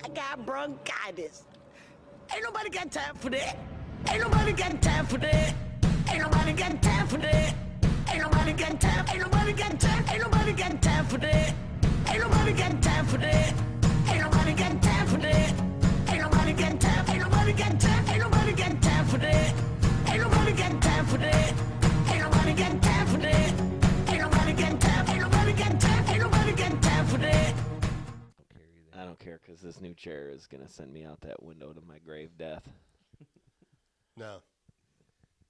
I got bronchitis. Ain't nobody got time for that. Ain't nobody got time for that. Ain't nobody got time for that. Ain't nobody got time. Ain't nobody got time. Ain't nobody got time for that. Ain't nobody got time for that. Ain't nobody got time for that. Ain't nobody got time. Ain't nobody got time. Ain't nobody got time for that. Ain't nobody got time for that. Ain't nobody got time for that. Ain't nobody got time. Ain't nobody got time. Ain't nobody got time for that. I don't care because this new chair is going to send me out that window to my grave death. No.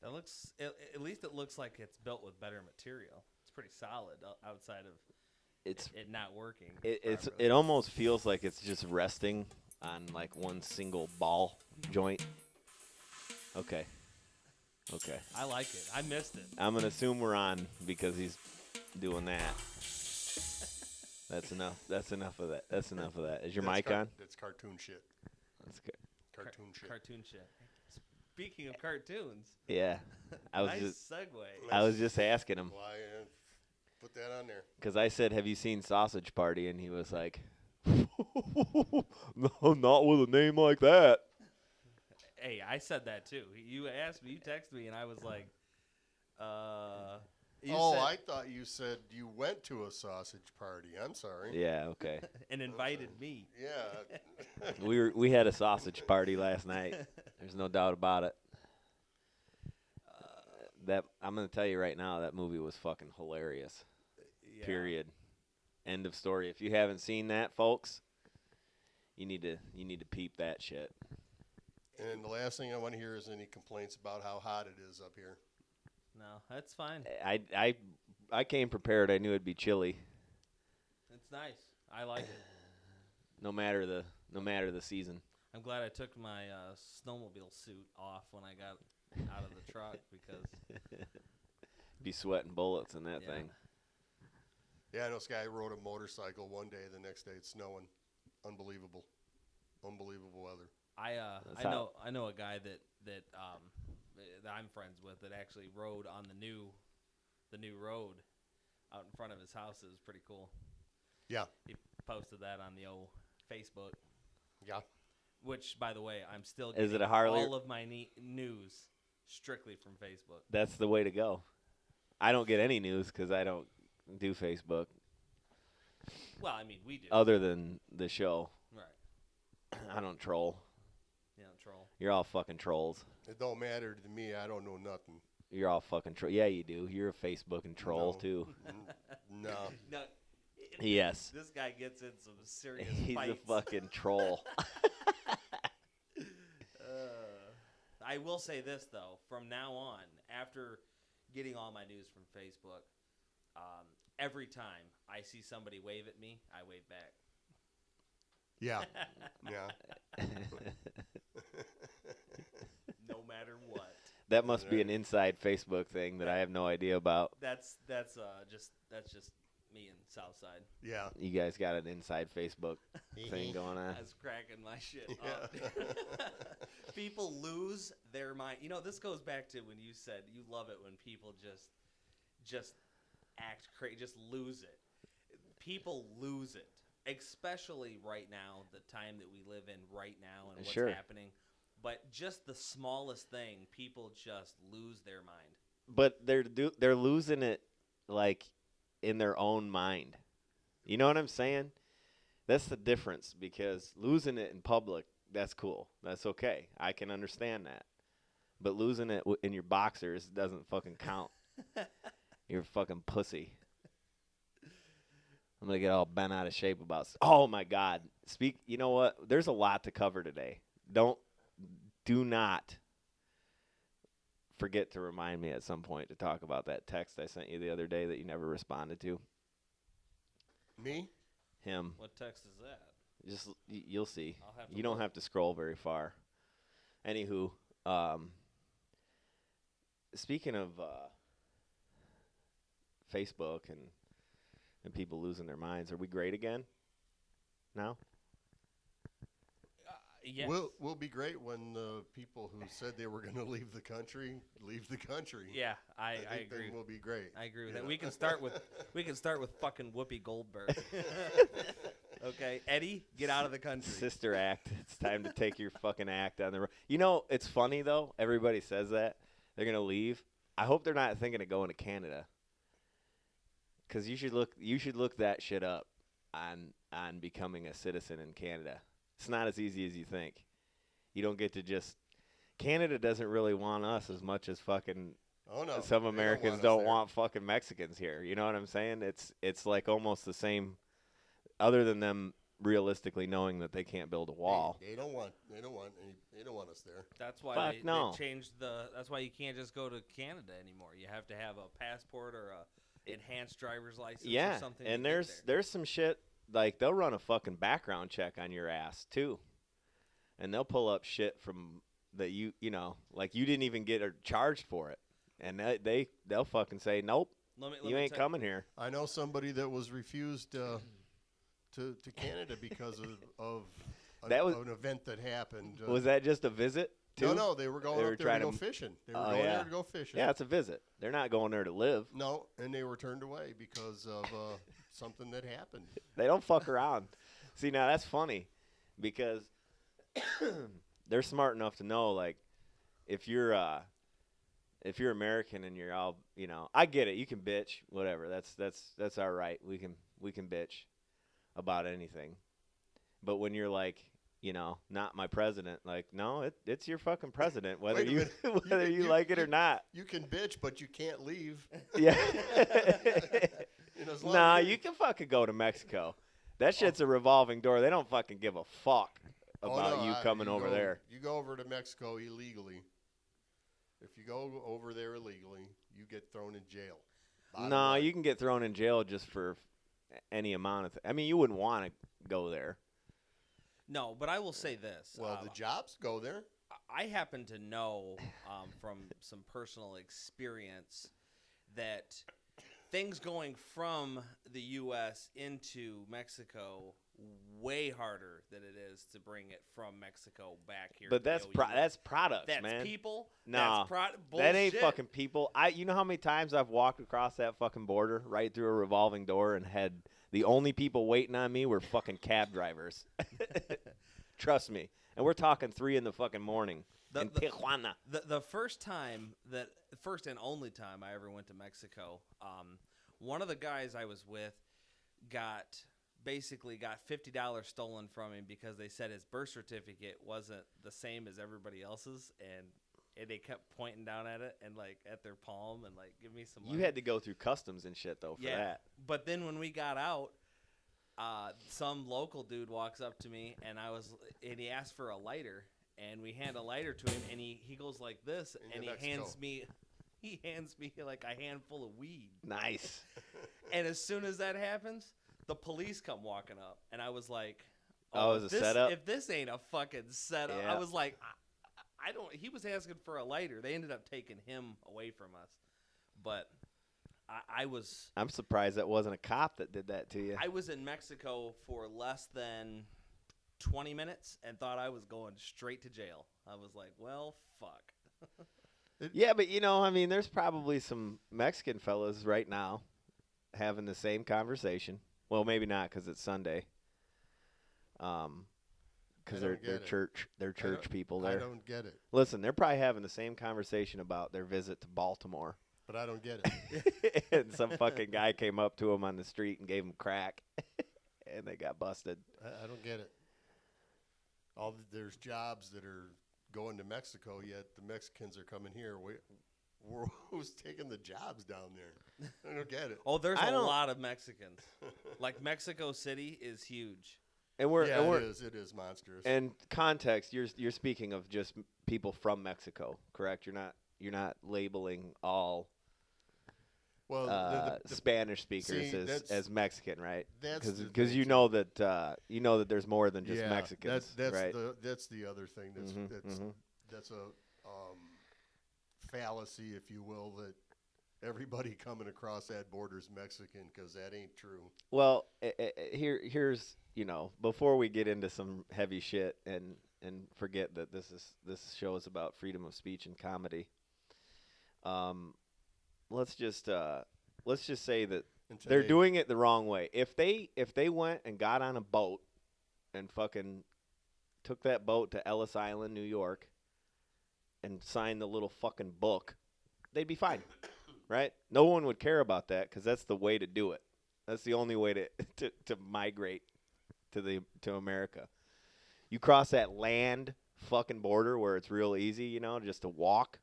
That looks, at least it looks like it's built with better material. It's pretty solid outside of it not working. It almost feels like it's just resting on like one single ball joint. Okay. I like it. I missed it. I'm going to assume we're on because he's doing that. That's enough. That's enough of that. Is your mic on? That's cartoon shit. That's good. Cartoon shit. Cartoon shit. Speaking of cartoons. Yeah. Nice segue. I was just asking him. Why put that on there? Because I said, have you seen Sausage Party? And he was like, no, not with a name like that. Hey, I said that too. You asked me, you texted me, and I was like, I thought you said you went to a sausage party. I'm sorry. Yeah, okay. and invited me. Yeah. We had a sausage party last night. There's no doubt about it. That I'm gonna tell you right now, that movie was fucking hilarious. Yeah. Period. End of story. If you haven't seen that, folks, you need to peep that shit. And the last thing I want to hear is any complaints about how hot it is up here. No, that's fine. I came prepared. I knew it'd be chilly. It's nice. I like it. No matter the season. I'm glad I took my snowmobile suit off when I got out of the truck because be sweating bullets in that thing. Yeah, I know this guy rode a motorcycle one day. The next day it's snowing. Unbelievable weather. I know a guy that I'm friends with that actually rode on the new road out in front of his house. It was pretty cool. Yeah. He posted that on the old Facebook. Yeah. Which, by the way, I'm still getting Is it a Harley? all of my news strictly from Facebook. That's the way to go. I don't get any news because I don't do Facebook. Well, I mean, we do. Other than the show. Right. I don't troll. You don't troll. You're all fucking trolls. It don't matter to me. I don't know nothing. You're all fucking troll. Yeah, you do. You're a Facebook and troll, too. No. No. Yes. This guy gets in some serious He's fights. a fucking troll. I will say this, though. From now on, after getting all my news from Facebook, every time I see somebody wave at me, I wave back. Yeah. Yeah. No matter what. That must be an inside Facebook thing that I have no idea about. That's just me and Southside. Yeah. You guys got an inside Facebook thing going on. I was cracking my shit up. People lose their mind. You know, this goes back to when you said you love it when people just act crazy, just lose it. People lose it, especially right now, the time that we live in right now and what's happening. But just the smallest thing, people just lose their mind. But they're losing it like in their own mind. You know what I'm saying? That's the difference, because losing it in public, that's cool. That's okay. I can understand that. But losing it in your boxers doesn't fucking count. You're a fucking pussy. I'm going to get all bent out of shape about oh my God. You know what? There's a lot to cover today. Do not forget to remind me at some point to talk about that text I sent you the other day that you never responded to. Me? Him. What text is that? Just you'll see. You don't have to scroll very far. Anywho, speaking of Facebook and people losing their minds, are we great again now? Yes. We'll be great when the people who said they were going to leave the country leave the country. Yeah, I think agree. We'll be great. I agree with that. We can start with fucking Whoopi Goldberg. Okay, Eddie, get out of the country. Sister act. It's time to take your fucking act on the road. You know, it's funny though. Everybody says that they're gonna leave. I hope they're not thinking of going to Canada. Cause you should look that shit up on becoming a citizen in Canada. It's not as easy as you think. You don't get to just. Canada doesn't really want us as much as fucking. Oh no. Some They Americans us don't there. want fucking Mexicans here. You know what I'm saying? It's like almost the same, other than them realistically knowing that they can't build a wall. They don't want us there. That's why Fuck no. they changed the. That's why you can't just go to Canada anymore. You have to have a passport or a enhanced driver's license Yeah, or something. and to get there's there. some shit like they'll run a fucking background check on your ass too, and they'll pull up shit from that you know like you didn't even get charged for it, and they'll fucking say nope, Let you me ain't tell- coming here. I know somebody that was refused to Canada because of That was- an event that happened. Was that just a visit? Too? No, they were going They were up there to trying go to- fishing. They were Oh, going yeah. there to go fishing. Yeah, it's a visit. They're not going there to live. No, and they were turned away because of something that happened. They don't fuck around. See, now that's funny because they're smart enough to know, like, if you're American and you're all, you know, I get it. You can bitch, whatever. That's all right. We can bitch about anything. But when you're like, you know, not my president, like, no, it's your fucking president, whether Wait a you minute. whether you like it or not. You can bitch, but you can't leave. Yeah. You know, as long Nah, as you can fucking go to Mexico. That shit's a revolving door. They don't fucking give a fuck about no, you coming over go, there. You go over to Mexico illegally. If you go over there illegally, you get thrown in jail. Bottom No, line. you can get thrown in jail just for any amount of. I mean, you wouldn't want to go there. No, but I will say this. Well, the jobs go there. I happen to know from some personal experience that things going from the U.S. into Mexico way harder than it is to bring it from Mexico back here. But to that's the OU. that's products, That's man. people. No, That's that ain't bullshit. fucking people. You know how many times I've walked across that fucking border right through a revolving door and had the only people waiting on me were fucking cab drivers. Trust me. And we're talking 3 in the fucking morning in Tijuana. The first and only time I ever went to Mexico, one of the guys I was with got $50 stolen from him because they said his birth certificate wasn't the same as everybody else's, and they kept pointing down at it and like at their palm and like give me some money. You had to go through customs and shit though for that. But then when we got out, some local dude walks up to me and he asked for a lighter, and we hand a lighter to him, and he goes like this, and he hands me like a handful of weed. Nice. And as soon as that happens, the police come walking up, and I was like, Oh, it was a setup? If this ain't a fucking setup, Yeah. I was like, I don't. He was asking for a lighter. They ended up taking him away from us, but I was. I'm surprised that wasn't a cop that did that to you. I was in Mexico for less than 20 minutes and thought I was going straight to jail. I was like, well, fuck. Yeah, but you know, I mean, there's probably some Mexican fellas right now having the same conversation. Well, maybe not because it's Sunday. Because they're church people there. I don't get it. Listen, they're probably having the same conversation about their visit to Baltimore. But I don't get it. And some fucking guy came up to them on the street and gave them crack, and they got busted. I don't get it. There's jobs that are going to Mexico, yet the Mexicans are coming here. Who's taking the jobs down there? I don't get it. Oh, there's I a don't- lot of Mexicans. Like Mexico City is huge. And we're Yeah, and we're it is monstrous. and context. You're speaking of just people from Mexico, correct? You're not labeling all well, the Spanish speakers see, as Mexican, right? that's the Because thing, you too. know that there's more than just yeah, Mexicans, that's right? that's the other thing. That's a fallacy, if you will, that everybody coming across that border is Mexican, because that ain't true. Well, here's before we get into some heavy shit and forget that this show is about freedom of speech and comedy. Let's just say that And They're today- doing it the wrong way. If they went and got on a boat and fucking took that boat to Ellis Island, New York, and signed the little fucking book, they'd be fine, right? No one would care about that because that's the way to do it. That's the only way to migrate to America. You cross that land fucking border where it's real easy, just to walk.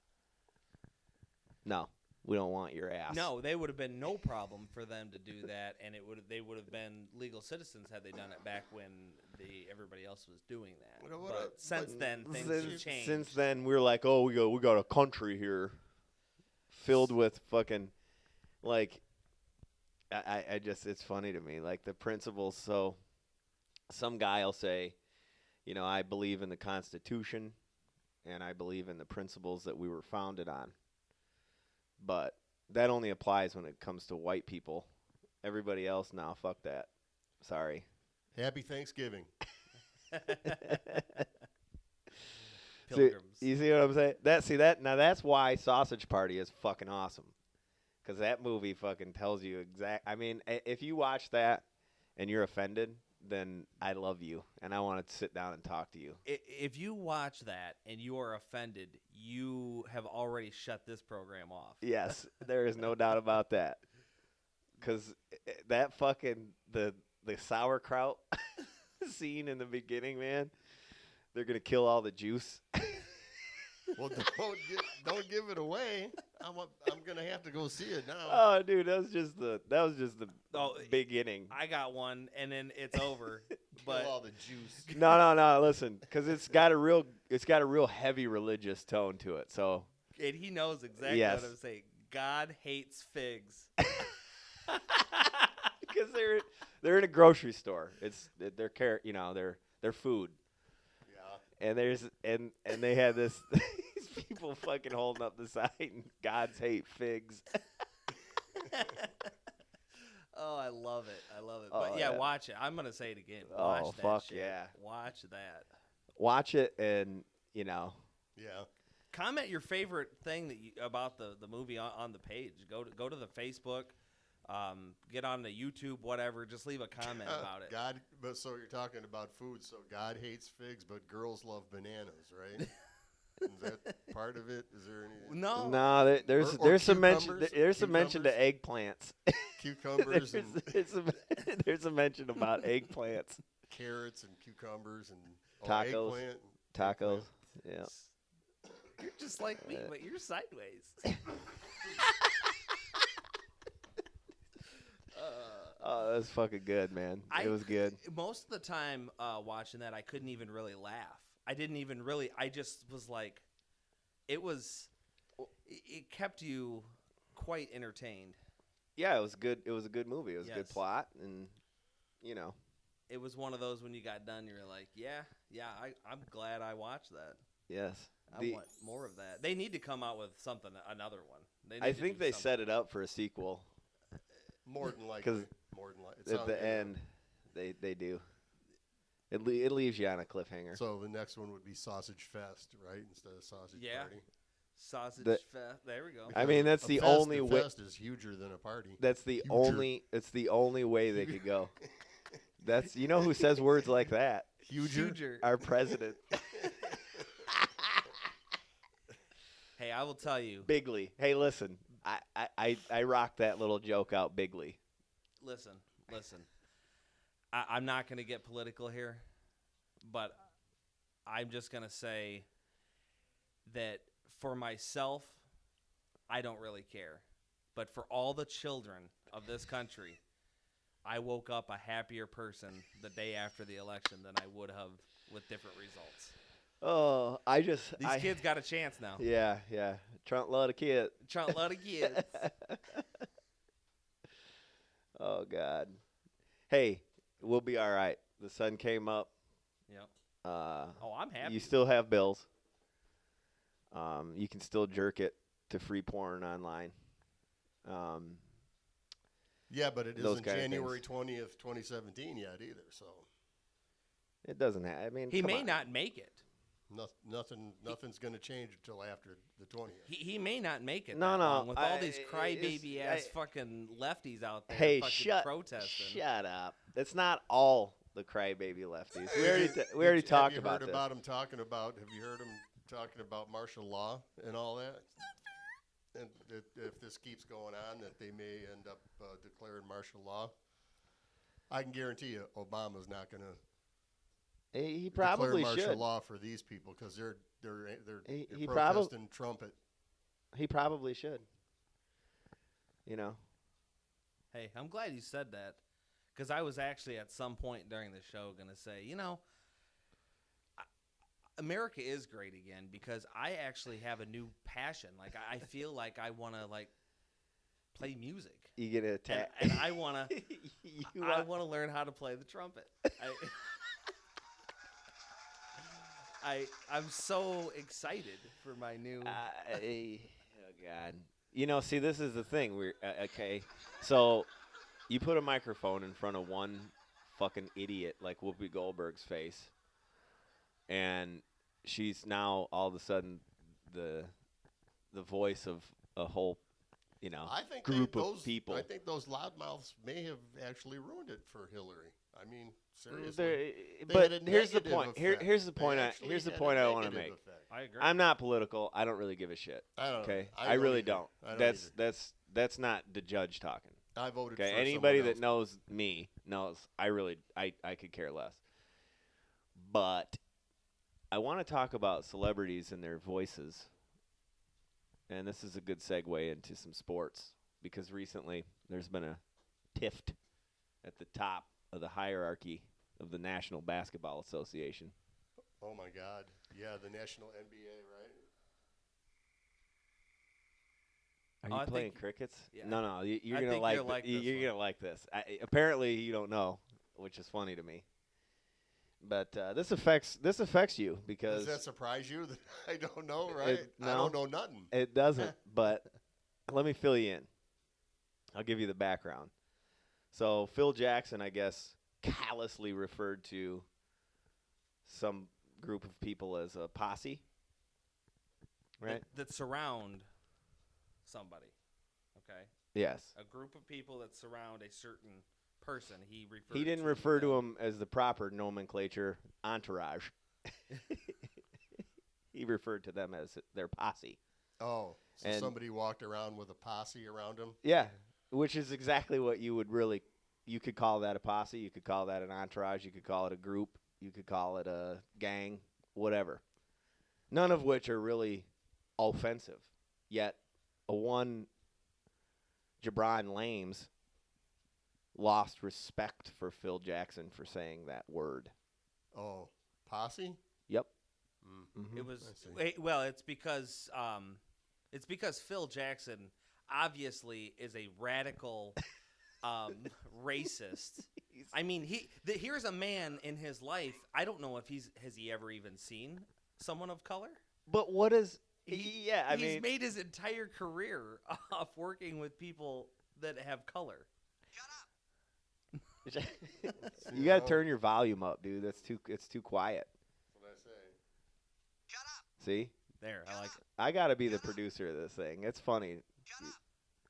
No, we don't want your ass. No, they would have been no problem for them to do that, and they would have been legal citizens had they done it back when everybody else was doing that. But since then, things have changed. Since then, we're like, oh, we got a country here filled with fucking, like, I just, it's funny to me, like the principles. So some guy will say, I believe in the Constitution and I believe in the principles that we were founded on. But that only applies when it comes to white people. Everybody else, now, fuck that. Sorry. Happy Thanksgiving. Pilgrims. You see what I'm saying? Now that's why Sausage Party is fucking awesome. Because that movie fucking tells you I mean, if you watch that and you're offended, then I love you, and I want to sit down and talk to you. If you watch that and you are offended, you have already shut this program off. Yes, there is no doubt about that. Because that fucking, the sauerkraut scene in the beginning, man, they're going to kill all the juice. Well, don't give it away. I'm gonna have to go see it now. Oh, dude, that was just the beginning. I got one, and then it's over. But Kill all the juice. No. Listen, because it's got a real heavy religious tone to it. So, and he knows exactly Yes. what I'm saying. God hates figs. because they're in a grocery store. They're food. Yeah. And and they had these people fucking holding up the sign, God's hate figs. Oh, I love it. Oh, But yeah, yeah. watch it. I'm gonna say it again. Oh, Watch that fuck shit. yeah. Watch that. Watch it and, Yeah. Comment your favorite thing about the movie on the page. Go to the Facebook, get on the YouTube, whatever. Just leave a comment about it. But so you're talking about food. So God hates figs, but girls love bananas, right? Is that part of it? Is there any? No. there's some mention. cucumbers? There's some mention to Cucumbers? eggplants. Cucumbers and there's a mention about eggplants, carrots and cucumbers and Tacos. eggplant. tacos. Yeah. You're just like me, but you're sideways. Oh, that was fucking good, man. It was good. Most of the time watching that, I couldn't even really laugh. I didn't even really. I just was like, it kept you quite entertained. Yeah, it was good. It was a good movie. It was a good Yes. plot, and It was one of those when you got done, you were like, yeah, I'm glad I watched that. yes. I want more of that. They need to come out with another one. I think they set it up for a sequel. More than likely. 'Cause More than likely. At the end, they do. It leaves you on a cliffhanger. So the next one would be Sausage Fest, right? Instead of Sausage Yeah. Party. Sausage Fest. There we go. I mean, that's the only A way. fest is huger than a party. That's the Huger. only. It's the only way they could go. That's who says words like that? Huger. Our president, Hey, I will tell you. Bigley. Hey, listen. I rocked that little joke out, Bigley. Listen. I'm not going to get political here, but I'm just going to say that for myself, I don't really care. But for all the children of this country, I woke up a happier person the day after the election than I would have with different results. Oh, These kids got a chance now. Yeah. Trump love a kid. Trump lot of kids. Oh God. Hey, we'll be all right. The sun came up. Yep. Oh, I'm happy. You still have bills. You can still jerk it to free porn online. Yeah, but it Those isn't kind of January things. 20th, 2017 yet either. So It doesn't have. I mean, He come may on. not make it. Nothing's going to change until after the 20th. He may not make it No, that no, long with all these it's- crybaby ass fucking lefties out there Hey, fucking protesting. shut up. It's not all the crybaby lefties. We already Have talked you about heard this. about him talking about? Have you heard him talking about martial law and all that? And if this keeps going on, that they may end up declaring martial law. I can guarantee you, Obama's not going to He declare probably martial should. law for these people because they're He protesting trumpet. He probably should. You know. Hey, I'm glad you said that because I was actually at some point during the show going to say, America is great again because I actually have a new passion. Like I feel like I want to play music. You get attacked. And I want to I want to learn how to play the trumpet. I'm so excited for my new oh God. See, this is the thing. We're okay. So you put a microphone in front of one fucking idiot like Whoopi Goldberg's face, and she's now all of a sudden the voice of a whole I think group those of people. I think those loudmouths may have actually ruined it for Hillary. I mean, seriously. But had a here's the negative point. effect. Here's the They point. actually Here's the had a point I want to negative make. effect. I agree. I'm not political. I don't really give a shit. I don't. Okay, I really either. don't. I don't either. That's not the judge talking. I voted Okay, for anybody someone that else. knows me knows I could care less. But I want to talk about celebrities and their voices, and this is a good segue into some sports because recently there's been a tift at the top of the hierarchy of the National Basketball Association. Oh my God! Yeah, the National NBA, right? Are Oh, you I playing think- crickets? yeah. No, you're I gonna think like. you'll like this you're one. gonna like this. Apparently, you don't know, which is funny to me. But this affects you because Does that surprise you that I don't know, right? I no. don't know nothing. it doesn't. But let me fill you in. I'll give you the background. So Phil Jackson, I guess, callously referred to some group of people as a posse, right? that surround somebody. Okay? Yes. A group of people that surround a certain person. He didn't refer to them as the proper nomenclature, entourage. He referred to them as their posse. Oh, so And- somebody walked around with a posse around him? Yeah, which is exactly what you could call that a posse. You could call that an entourage. You could call it a group. You could call it a gang, whatever. None of which are really offensive. Yet, one Jabron Lames lost respect for Phil Jackson for saying that word. Oh, posse? Yep. Mm. Mhm. It was I see. well. It's because Phil Jackson obviously is a radical racist. I mean, here's a man in his life. I don't know if has he ever even seen someone of color. But what is? He's made his entire career off working with people that have color. You got to turn your volume up, dude. It's too quiet. That's what I say. See? There, I like it. I got to be the producer of this thing. It's funny.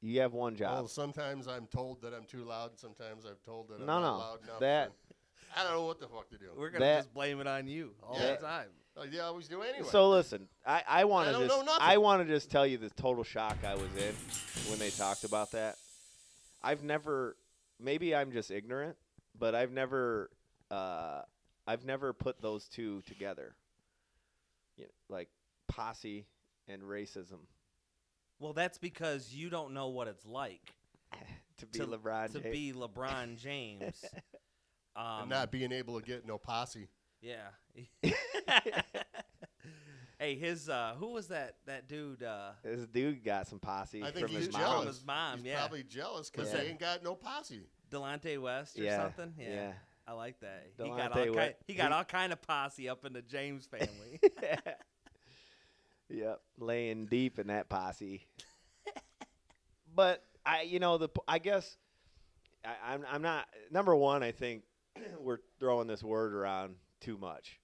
You have one job. Well, sometimes I'm told that I'm too loud. Sometimes I'm told that I'm No, not no, loud enough. that- and I don't know what the fuck to do. We're gonna That- just blame it on you all Yeah. the time. They always do anyway. So listen, I want I to don't know nothing. I want to just tell you the total shock I was in when they talked about that. Maybe I'm just ignorant, but I've never put those two together. Like posse and racism. Well, that's because you don't know what it's like To be LeBron to James. be LeBron James. and not being able to get no posse. Yeah. Hey, who was that dude? This dude got some posse I think from he's his jealous. mom. From his mom, He's yeah. probably jealous because Yeah. they ain't got no posse. Delonte West or Yeah, something. yeah. I like that. Delonte He got all kind of posse up in the James family. Yep, laying deep in that posse. But I guess I'm not. Number one, I think we're throwing this word around too much.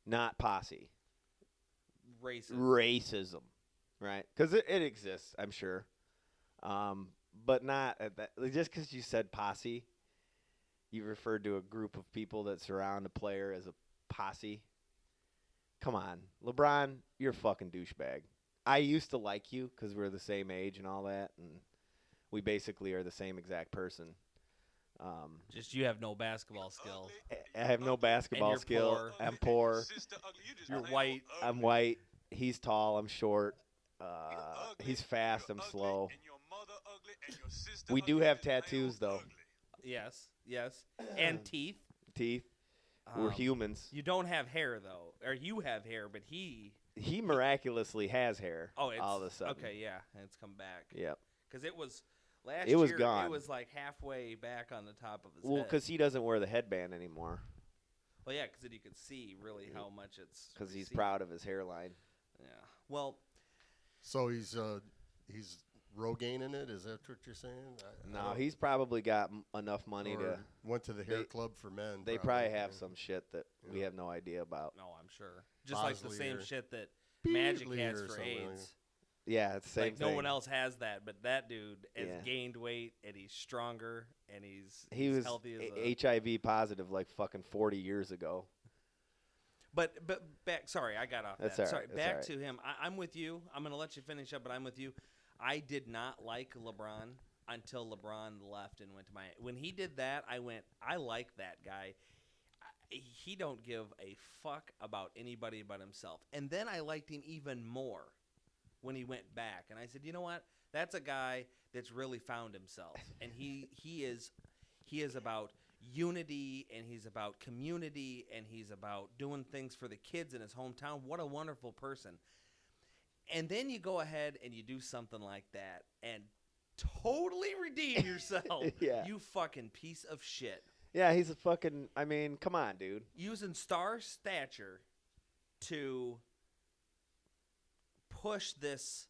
not posse. Racism. Racism, right? Because it exists, I'm sure, but not at that. Just because you said posse, you referred to a group of people that surround a player as a posse. Come on, LeBron, you're a fucking douchebag. I used to like you because we're the same age and all that, and we basically are the same exact person. Just you have no basketball skill. I have no basketball you're skill. poor. I'm poor. You're white. I'm white. He's tall. I'm short. He's fast. I'm slow. We do have tattoos, though. Yes. And teeth. Teeth. We're humans. You don't have hair though, or you have hair, but he miraculously has hair. Oh, it's, all of a sudden. Okay, yeah, and it's come back. Yep. Because it was last It was year. gone. It was like halfway back on the top of his Well, head. because he doesn't wear the headband anymore. Well, yeah, because then you could see really how much it's. Because he's receded. proud of his hairline. Yeah. Well. So he's Rogaining it? Is that what you're saying? No, he's probably got enough money to. Went to the hair club for men. They probably have some shit that we have no idea about. No, I'm sure. Just like the same shit that Magic has for AIDS. Yeah, it's the same like thing. no one else has that, but that dude has gained weight and he's stronger and he was healthy as a... HIV positive like fucking 40 years ago. But back. Sorry, I got off That's that. all Sorry, right. back to him. I'm with you. I'm gonna let you finish up, but I'm with you. I did not like LeBron until LeBron left and went to Miami. When he did that, I went, I like that guy. He don't give a fuck about anybody but himself. And then I liked him even more when he went back. And I said, you know what? That's a guy that's really found himself. And he is about unity, and he's about community, and he's about doing things for the kids in his hometown. What a wonderful person. And then you go ahead and you do something like that and totally redeem yourself. Yeah. You fucking piece of shit. Yeah, he's a fucking, I mean, come on, dude. Using star stature to push this.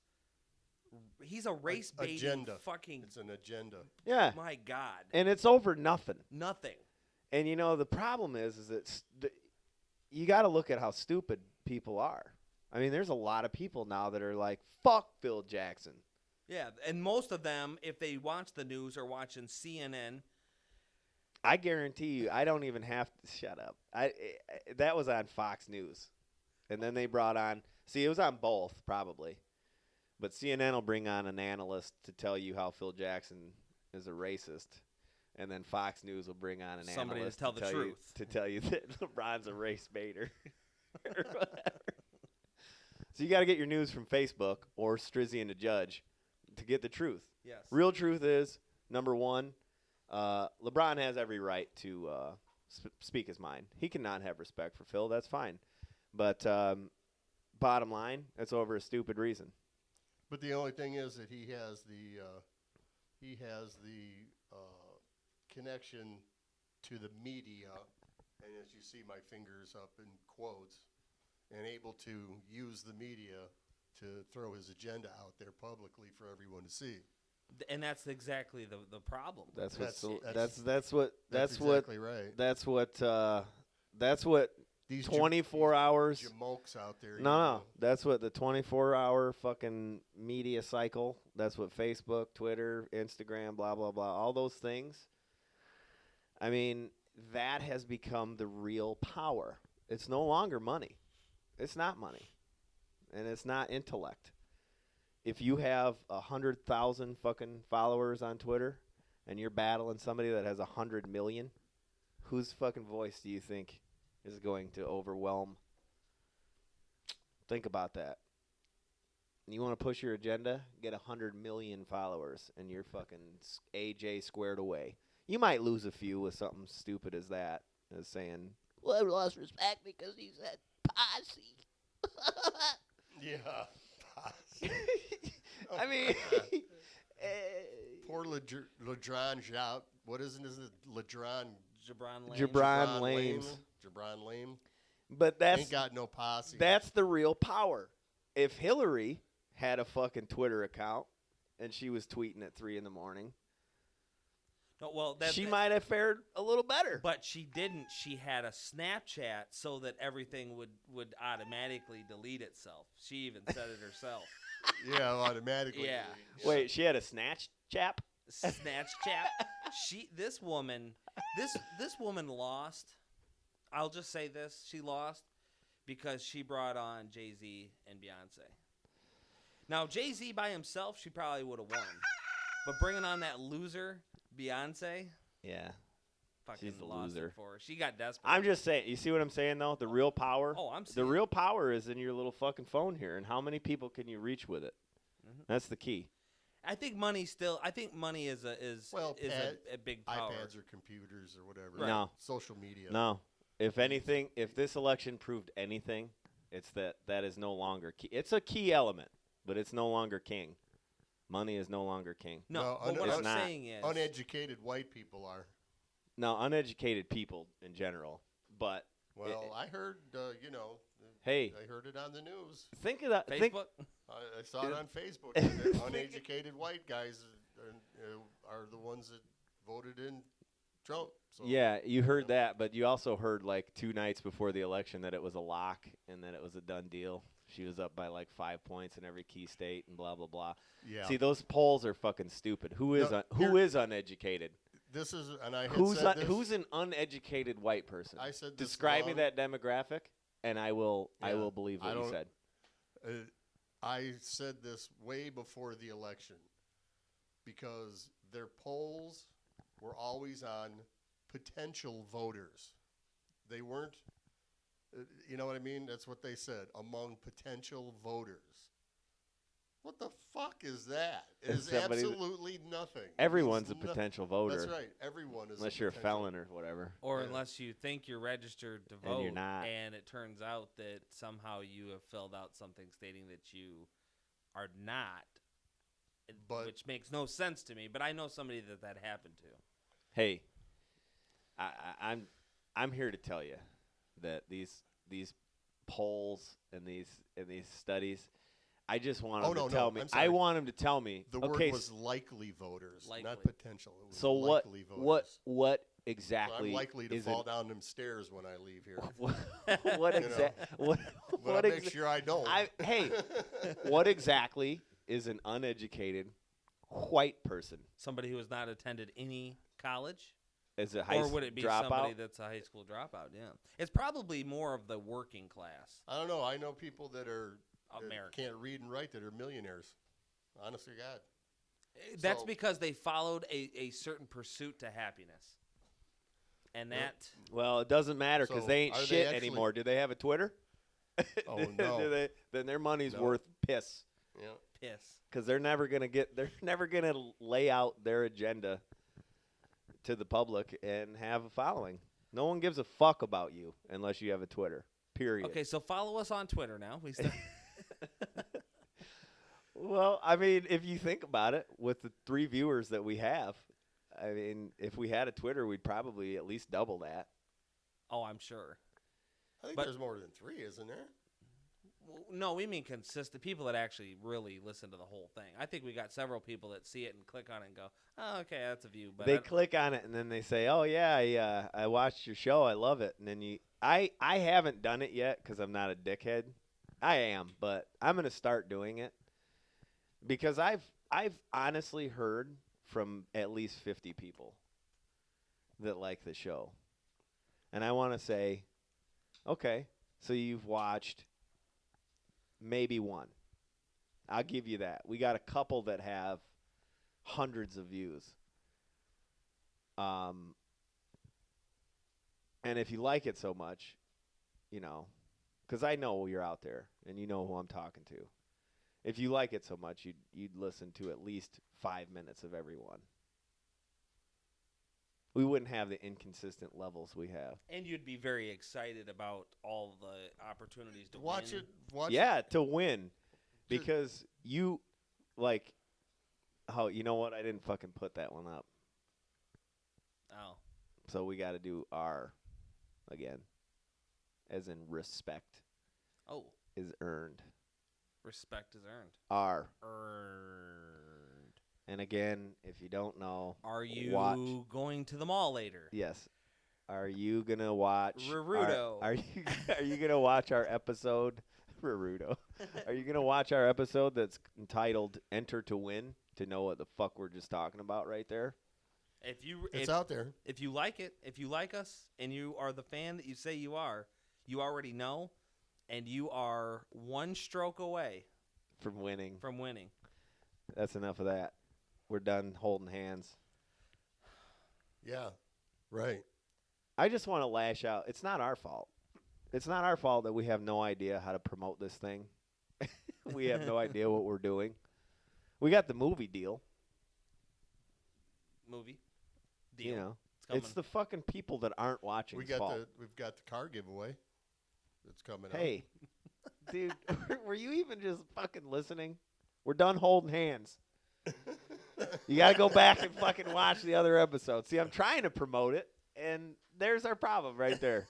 He's a race baiting agenda. Fucking. It's an agenda. Yeah. My God. And it's over nothing. Nothing. And, you know, the problem is that you got to look at how stupid people are. I mean, there's a lot of people now that are like, fuck Phil Jackson. Yeah, and most of them, if they watch the news, are watching CNN. I guarantee you, I don't even have to shut up. That was on Fox News. And then they brought on, it was on both probably. But CNN will bring on an analyst to tell you how Phil Jackson is a racist. And then Fox News will bring on an analyst to tell you that LeBron's a race baiter. Or whatever. So you got to get your news from Facebook or Strizzy and the Judge to get the truth. Yes. Real truth is, number one, LeBron has every right to speak his mind. He cannot have respect for Phil. That's fine. But bottom line, it's over a stupid reason. But the only thing is that he has the connection to the media, and as you see my fingers up in quotes, and able to use the media to throw his agenda out there publicly for everyone to see. And that's exactly the problem. That's exactly right. That's what These 24 hours jamokes out there. No, that's what the 24-hour fucking media cycle. That's what Facebook, Twitter, Instagram, blah blah blah, all those things. I mean, that has become the real power. It's no longer money. It's not money, and it's not intellect. If you have 100,000 fucking followers on Twitter, and you're battling somebody that has 100 million, whose fucking voice do you think is going to overwhelm? Think about that. You want to push your agenda? Get 100 million followers, and you're fucking AJ squared away. You might lose a few with something stupid as that, as saying, well, I lost respect because he said posse. Yeah, posse. I mean, poor Ladron Jout. What is it? Ladron? Jabron Lames. Jabron Lame. But that's ain't got no posse. That's the real power. If Hillary had a fucking Twitter account and she was tweeting at 3 a.m, No, well, she might have fared a little better. But she didn't. She had a Snapchat so that everything would automatically delete itself. She even said it herself. Yeah, automatically. Yeah. Wait, she had a snatch chap? Snatch chap. This woman lost. I'll just say this: she lost because she brought on Jay-Z and Beyonce. Now Jay-Z by himself, she probably would have won, but bringing on that loser Beyonce, Yeah. fucking She's the lost loser. it for her. She got desperate. I'm just saying, you see what I'm saying, though? The real power? Oh, I'm The seeing real power is in your little fucking phone here, and how many people can you reach with it? Mhm. That's the key. I think money is a big power. iPads or computers or whatever. Right. No. Social media. No. If anything, if this election proved anything, it's that is no longer key. It's a key element, but it's no longer king. Money is no longer king. No, but what I'm saying is uneducated white people are. No, uneducated people in general. But Well, I heard, hey, I heard it on the news. think of that. Facebook. I saw it on Facebook. that uneducated white guys are the ones that voted in Trump. So, Yeah, you heard that, but you also heard like 2 nights before the election that it was a lock and that it was a done deal. She was up by like 5 points in every key state and blah blah blah. Yeah. See, those polls are fucking stupid. Who is uneducated? This is, and I had Who's said this, who's an uneducated white person? I said this Describe me long- that demographic, and I will believe what you don't- said. I said this way before the election because their polls were always on potential voters. They weren't, you know what I mean? That's what they said, among potential voters. What the fuck is that? It is absolutely nothing. Everyone's a It's potential voter. That's right. Everyone is. Unless you're a felon or whatever. Or Yeah. unless you think you're registered to vote, And you're not. and it turns out that somehow you have filled out something stating that you are not, which makes no sense to me. But I know somebody that happened to. Hey, I'm here to tell you that these polls and these studies, I just want them to tell me. I'm sorry. I want them to tell me. The okay, word was likely voters, not Likely. potential. It was so likely voters. what So exactly? I'm likely to is fall down them stairs when I leave here. what You know. what But I make sure I don't. Hey, what exactly is an uneducated white person? Somebody who has not attended any college? Is it high Or would it be dropout? somebody that's a high school dropout? Yeah. It's probably more of the working class. I don't know. I know people that American. can't read and write that are millionaires. Honestly, God. That's So- because they followed a certain pursuit to happiness. And Yep. that Well, it doesn't matter because So, they ain't are they shit actually- anymore. Do they have a Twitter? Oh, no. Then their money's No. worth piss Yeah. piss. because they're never gonna lay out their agenda to the public and have a following. No one gives a fuck about you unless you have a Twitter. Period. Okay, so follow us on Twitter now. We still Well, I mean, if you think about it, with the 3 viewers that we have, I mean, if we had a Twitter, we'd probably at least double that. Oh, I'm sure. I think But- there's more than 3, isn't there? Well, no, we mean consistent people that actually really listen to the whole thing. I think we got several people that see it and click on it and go, "Oh, okay, that's a view." But They click on it and then they say, "Oh yeah, I watched your show. I love it." And then I haven't done it yet because I'm not a dickhead. I am, but I'm gonna start doing it because I've honestly heard from at least 50 people that like the show, and I want to say, okay, so you've watched maybe one. I'll give you that. We got a couple that have hundreds of views. And if you like it so much, because I know you're out there and you know who I'm talking to. If you like it so much, you'd listen to at least 5 minutes of every one. We wouldn't have the inconsistent levels we have. and you'd be very excited about all the opportunities to Watch win. it. Watch Yeah, it. to win. Because you, like, oh, you know what? I didn't fucking put that one up. Oh, So we got to do R again. As in respect oh, is earned. respect is earned. R. Earned. And again, if you don't know, Are you watch. going to the mall later? Yes. Are you gonna watch? Rarudo. Are you are you gonna watch our episode? Rarudo. Are you gonna watch our episode that's entitled "Enter to Win" to know what the fuck we're just talking about right there? It's out there. If you like it, if you like us, and you are the fan that you say you are, you already know, and you are one stroke away From winning. from winning. That's enough of that. We're done holding hands. Yeah, right. I just want to lash out. It's not our fault. It's not our fault that we have no idea how to promote this thing. We have no idea what we're doing. We got the movie deal. Movie deal. You know, coming. it's the fucking people that aren't watching. We've fault. got the car giveaway that's coming up. Hey, dude, were you even just fucking listening? We're done holding hands. You got to go back and fucking watch the other episodes. See, I'm trying to promote it, and there's our problem right there.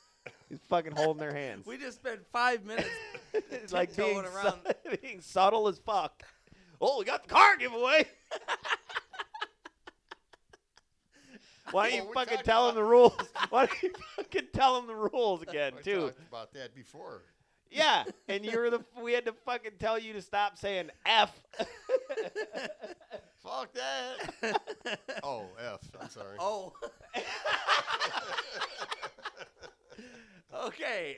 He's fucking holding their hands. We just spent 5 minutes It's like being, tiptoeing around. being subtle as fuck. Oh, we got the car giveaway. Why don't you we fucking talked tell him the rules? Why don't you fucking tell him the rules again, We too? talked about that before. Yeah, and we had to fucking tell you to stop saying F. Fuck that. Oh, F. I'm sorry. Oh. Okay.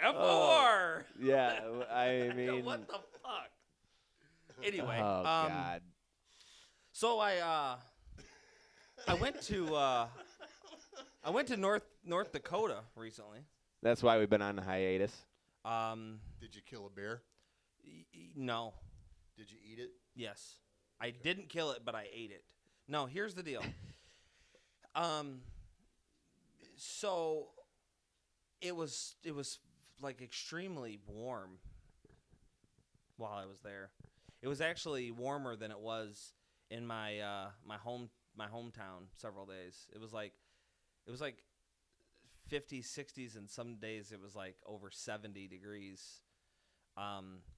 F-O-R. Yeah, I mean. What the fuck? Anyway. Oh, God. So I went to North Dakota recently. That's why we've been on hiatus. Did you kill a bear? No. Did you eat it? Yes. I didn't kill it, but I ate it. No, here's the deal. So it was like extremely warm while I was there. It was actually warmer than it was in my hometown several days. It was like 50s, 60s, and some days it was like over 70 degrees,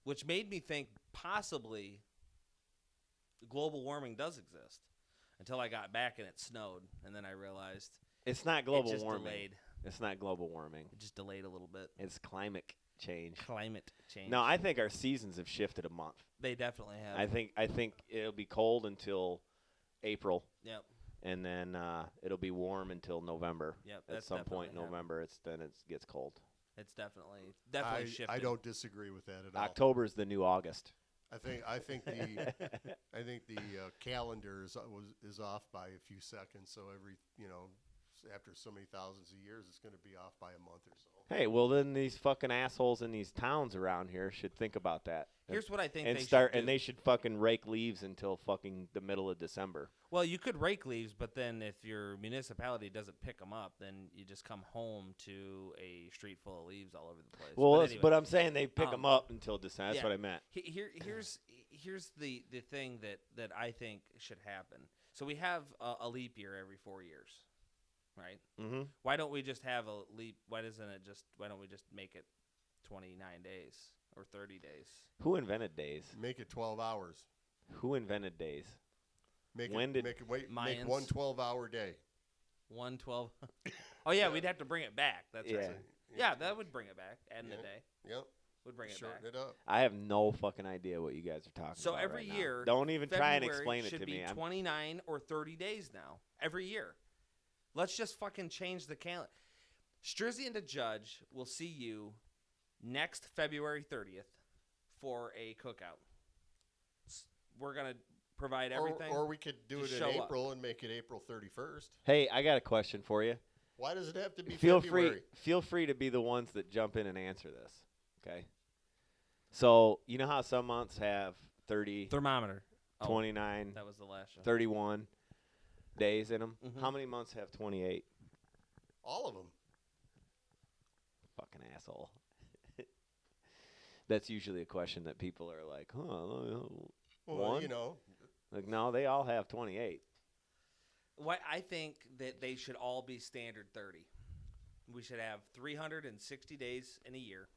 which made me think possibly global warming does exist until I got back and it snowed, and then I realized It's not global it just warming. delayed. It's not global warming. It just delayed a little bit. It's climate change. Climate change. No, I think our seasons have shifted a month. They definitely have. I think it'll be cold until April. Yep. And then it'll be warm until November. Yep. At That's some point in definitely November, it gets cold. It's definitely shifted. I don't disagree with that at all. October is the new August. I think the calendar is off by a few seconds. So every after so many thousands of years, it's going to be off by a month or so. Hey, well then these fucking assholes in these towns around here should think about that. Here's what I think and they start should do. and they should fucking rake leaves until fucking the middle of December. Well, you could rake leaves, but then if your municipality doesn't pick them up, then you just come home to a street full of leaves all over the place. Well, anyway, but I'm saying they pick them up until December. That's yeah. what I meant. Here's the thing that I think should happen. So we have a leap year every 4 years, right? Mm-hmm. Why don't we just have a leap? Why don't we just make it 29 days or 30 days? Who invented days? Make it 12 hours. Who invented days? Make When it, did- make it wait. Mayans? Make one 12-hour day. 112. Oh yeah, we'd have to bring it back. That's Yeah. right. Yeah, that would bring it back. Adding a day Yep. would bring it Shorten back. it up. I have no fucking idea what you guys are talking So about. every right now. year, Don't even try and February explain it should to be me. 29 or 30 days now. Every year. Let's just fucking change the calendar. Strizzy and the Judge will see you next February 30th for a cookout. We're going to provide everything. Or we could do Just it show in up. April and make it April 31st. Hey, I got a question for you. Why does it have to be Feel February? free to be the ones that jump in and answer this. Okay. So you know how some months have 30, Thermometer. Oh, 29, that was the last show. 31 days in them. Mhm. How many months have 28? All of them. Fucking asshole. That's usually a question that people are like, huh? Well, One? you know, Like, no, they all have 28. Why I think that they should all be standard 30. We should have 360 days in a year.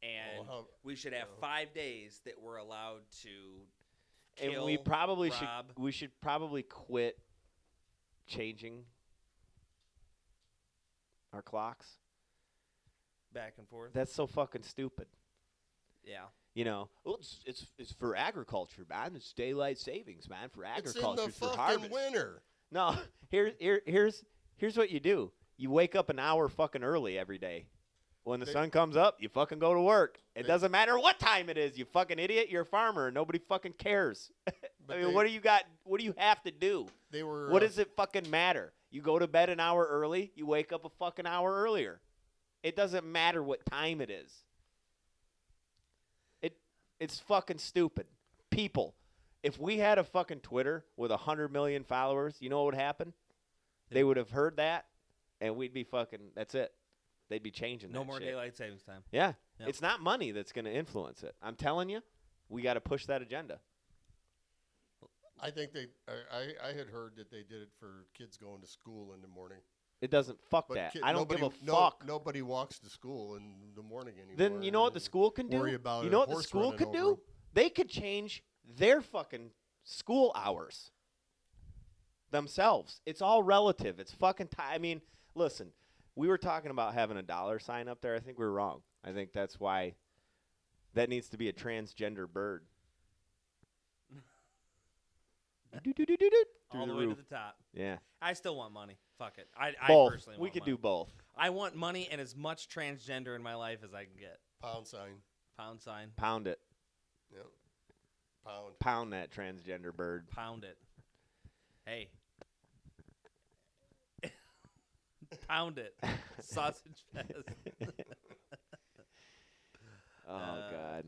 And Well, we should have 5 days that we're allowed to and we kill, probably rob. we should probably quit changing our clocks. Back and forth. That's so fucking stupid. Yeah. You know, well, it's for agriculture, man. It's daylight savings, man. For agriculture, It's in for the fucking harvest. winter. No, here's what you do. You wake up an hour fucking early every day. When the sun comes up, you fucking go to work. It doesn't matter what time it is, you fucking idiot. You're a farmer. Nobody fucking cares. I mean, what do you got? What do you have to do? They were. What does it fucking matter? You go to bed an hour early. You wake up a fucking hour earlier. It doesn't matter what time it is. It's fucking stupid. People, if we had a fucking Twitter with 100 million followers, you know what would happen? They would have heard that, and we'd be fucking, that's it. They'd be changing that No more shit. daylight savings time. Yeah. Yep. It's not money that's going to influence it. I'm telling you, we got to push that agenda. I think I had heard that they did it for kids going to school in the morning. It doesn't fuck But that. ki- I don't nobody, give a no- fuck. Nobody walks to school in the morning anymore. Then you know what the school can do? Worry about You a know what the horse school running could over do? 'em. They could change their fucking school hours themselves. It's all relative. It's fucking I mean, listen, we were talking about having a dollar sign up there. I think we were wrong. I think that's why that needs to be a transgender bird. All Through the the way roof. to the top. Yeah. I still want money. Fuck it. I Both. personally We want could money. do both. I want money and as much transgender in my life as I can get. Pound sign. Pound sign. Pound it. Yep. Pound. Pound that transgender bird. Pound it. Hey. Pound it. Sausage fest. Oh God.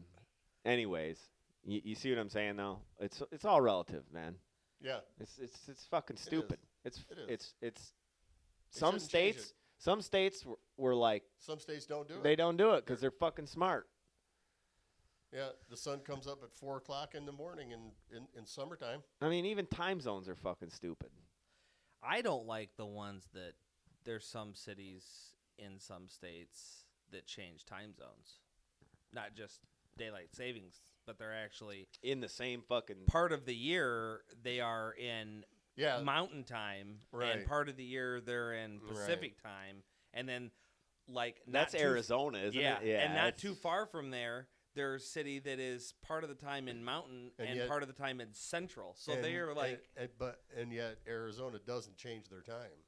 Anyways, you see what I'm saying though? It's all relative, man. Yeah. It's fucking stupid. It is. It's They some shouldn't change states some states were like Some states don't do they it. don't do it because they're fucking smart. Yeah. The sun comes up at 4:00 in the morning in summertime. I mean, even time zones are fucking stupid. I don't like the ones that there's some cities in some states that change time zones. Not just daylight savings, but they're actually In the same fucking part of the year they are in Yeah. mountain time Right. and part of the year they're in Pacific time, and then like that's not too Arizona, isn't yeah, it? Yeah, and not it's- too far from there's a city that is part of the time in mountain And and yet- part of the time in central. So And- they're like and yet Arizona doesn't change their time.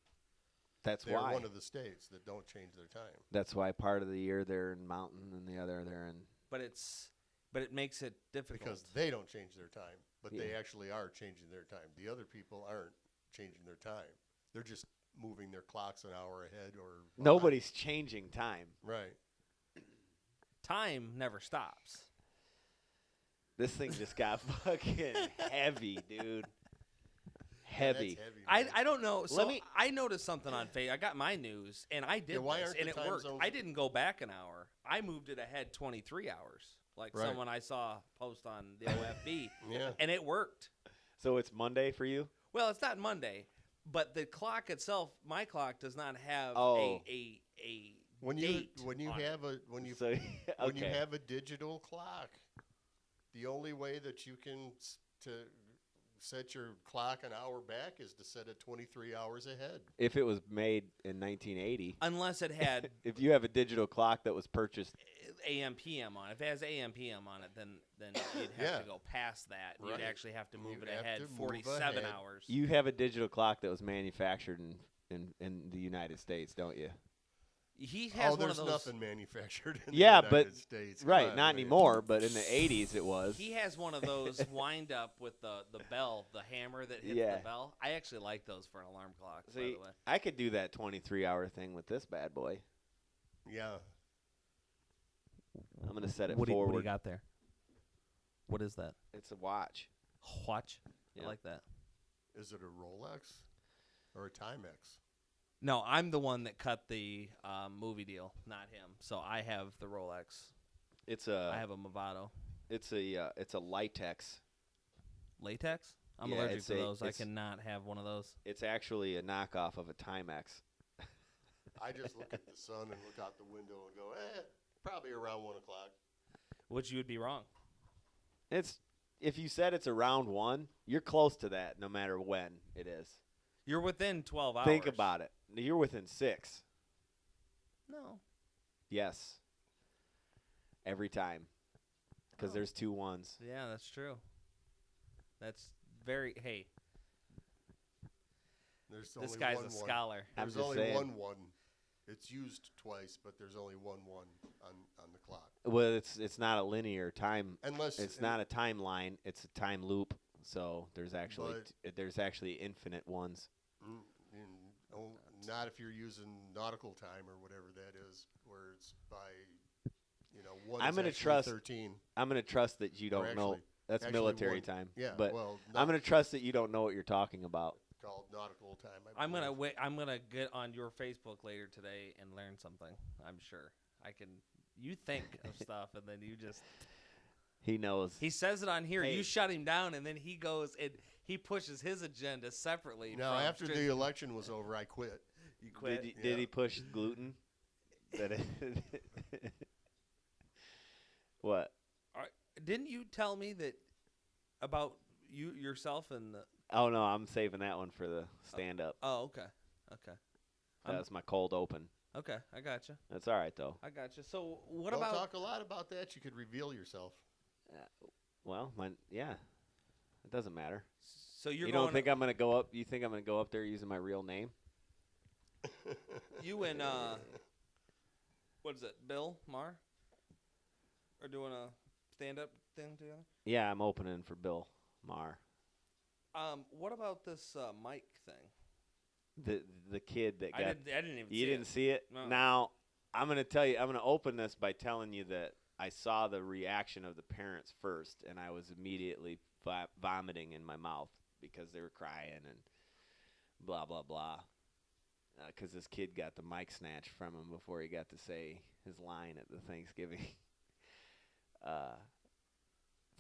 That's They're why. one of the states that don't change their time. That's why part of the year they're in mountain and the other they're in. but it makes it difficult. Because they don't change their time, but they Yeah. actually are changing their time. The other people aren't changing their time. They're just moving their clocks an hour ahead or whatnot. Nobody's changing time. Right. time never stops. This thing just got fucking heavy, dude. Yeah, Heavy. that's heavy, man. I don't know. So me- I noticed something on Facebook. I got my news, and I did why this, aren't and the it time worked. zones- I didn't go back an hour. I moved it ahead 23 hours, like Right. someone I saw post on the OFB, Yeah. and it worked. So it's Monday for you? Well, it's not Monday, but the clock itself, my clock does not have Oh. a When date you when you on it. have a when you So when you okay. have a digital clock, the only way that you can to set your clock an hour back is to set it 23 hours ahead. If it was made in 1980, unless it had if you have a digital clock that was purchased, AM PM on it. If it has AM PM on it, then you'd have Yeah. to go past that. Right. You'd actually have to move You'd it have ahead to move 47 ahead. hours. you have a digital clock that was manufactured in the United States, don't you? He has one there's of those. nothing manufactured in Yeah, the but- United States. Right, Come not on, man. anymore, but in the 80s it was. He has one of those wind up with the bell, the hammer that hits Yeah. the bell. I actually like those for an alarm clock. By See, the way, I could do that 23-hour thing with this bad boy. Yeah. I'm going to set it what do forward. you got there? What is that? It's a watch. Watch. Yeah. I like that. Is it a Rolex or a Timex? No, I'm the one that cut the movie deal, not him. So I have the Rolex. It's I a have a Movado. it's a Litex. Latex? I'm Yeah, allergic it's to a- those. I it's- cannot have one of those. It's actually a knockoff of a Timex. I just look at the sun and look out the window and go, probably around 1 o'clock. Which you would be wrong. It's if you said it's around 1, you're close to that no matter when it is. You're within 12 hours. Think about it. You're within 6. No. Yes. Every time. Because there's 2 1s. Yeah, that's true. That's very. Hey, There's this only guy's one a one. scholar. I'm There's just only saying. 1 It's used twice, but there's only 1 on the clock. Well, it's not a linear time. Unless It's not a timeline. It's a time loop. So there's actually infinite ones. Not if you're using nautical time or whatever that is, where it's by, 1 I'm is gonna actually trust- 13. I'm going to trust that you Or don't know. actually- That's actually military 1. time. Yeah, But well, I'm going to trust that you don't know what you're talking about. called nautical time. I'm gonna believe. wait. I'm gonna get on your Facebook later today and learn something. I'm sure I can. You think of stuff and then you just. He knows. He says it on here. Hey. You shut him down, and then he goes and he pushes his agenda separately. Now, from after the election was over, I quit. you quit. Did he push gluten? What? Didn't you tell me that about you yourself and the? Oh no, I'm saving that one for the stand up. Oh, okay, okay, That was my cold open. okay. I gotcha. That's all right though. I gotcha. So what Don't about? talk a lot about that. You could reveal yourself. Well, it doesn't matter. So you're You going. don't think I'm gonna go up? You think I'm gonna go up there using my real name? You and what is it, Bill Maher? Are doing a stand-up thing together. Yeah, I'm opening for Bill Maher. What about this Mike thing? The kid that got. I didn't even. You see didn't see it? No. Now, I'm going to tell you, I'm going to open this by telling you that I saw the reaction of the parents first, and I was immediately vomiting in my mouth because they were crying and blah, blah, blah. Because this kid got the mic snatched from him before he got to say his line at the Thanksgiving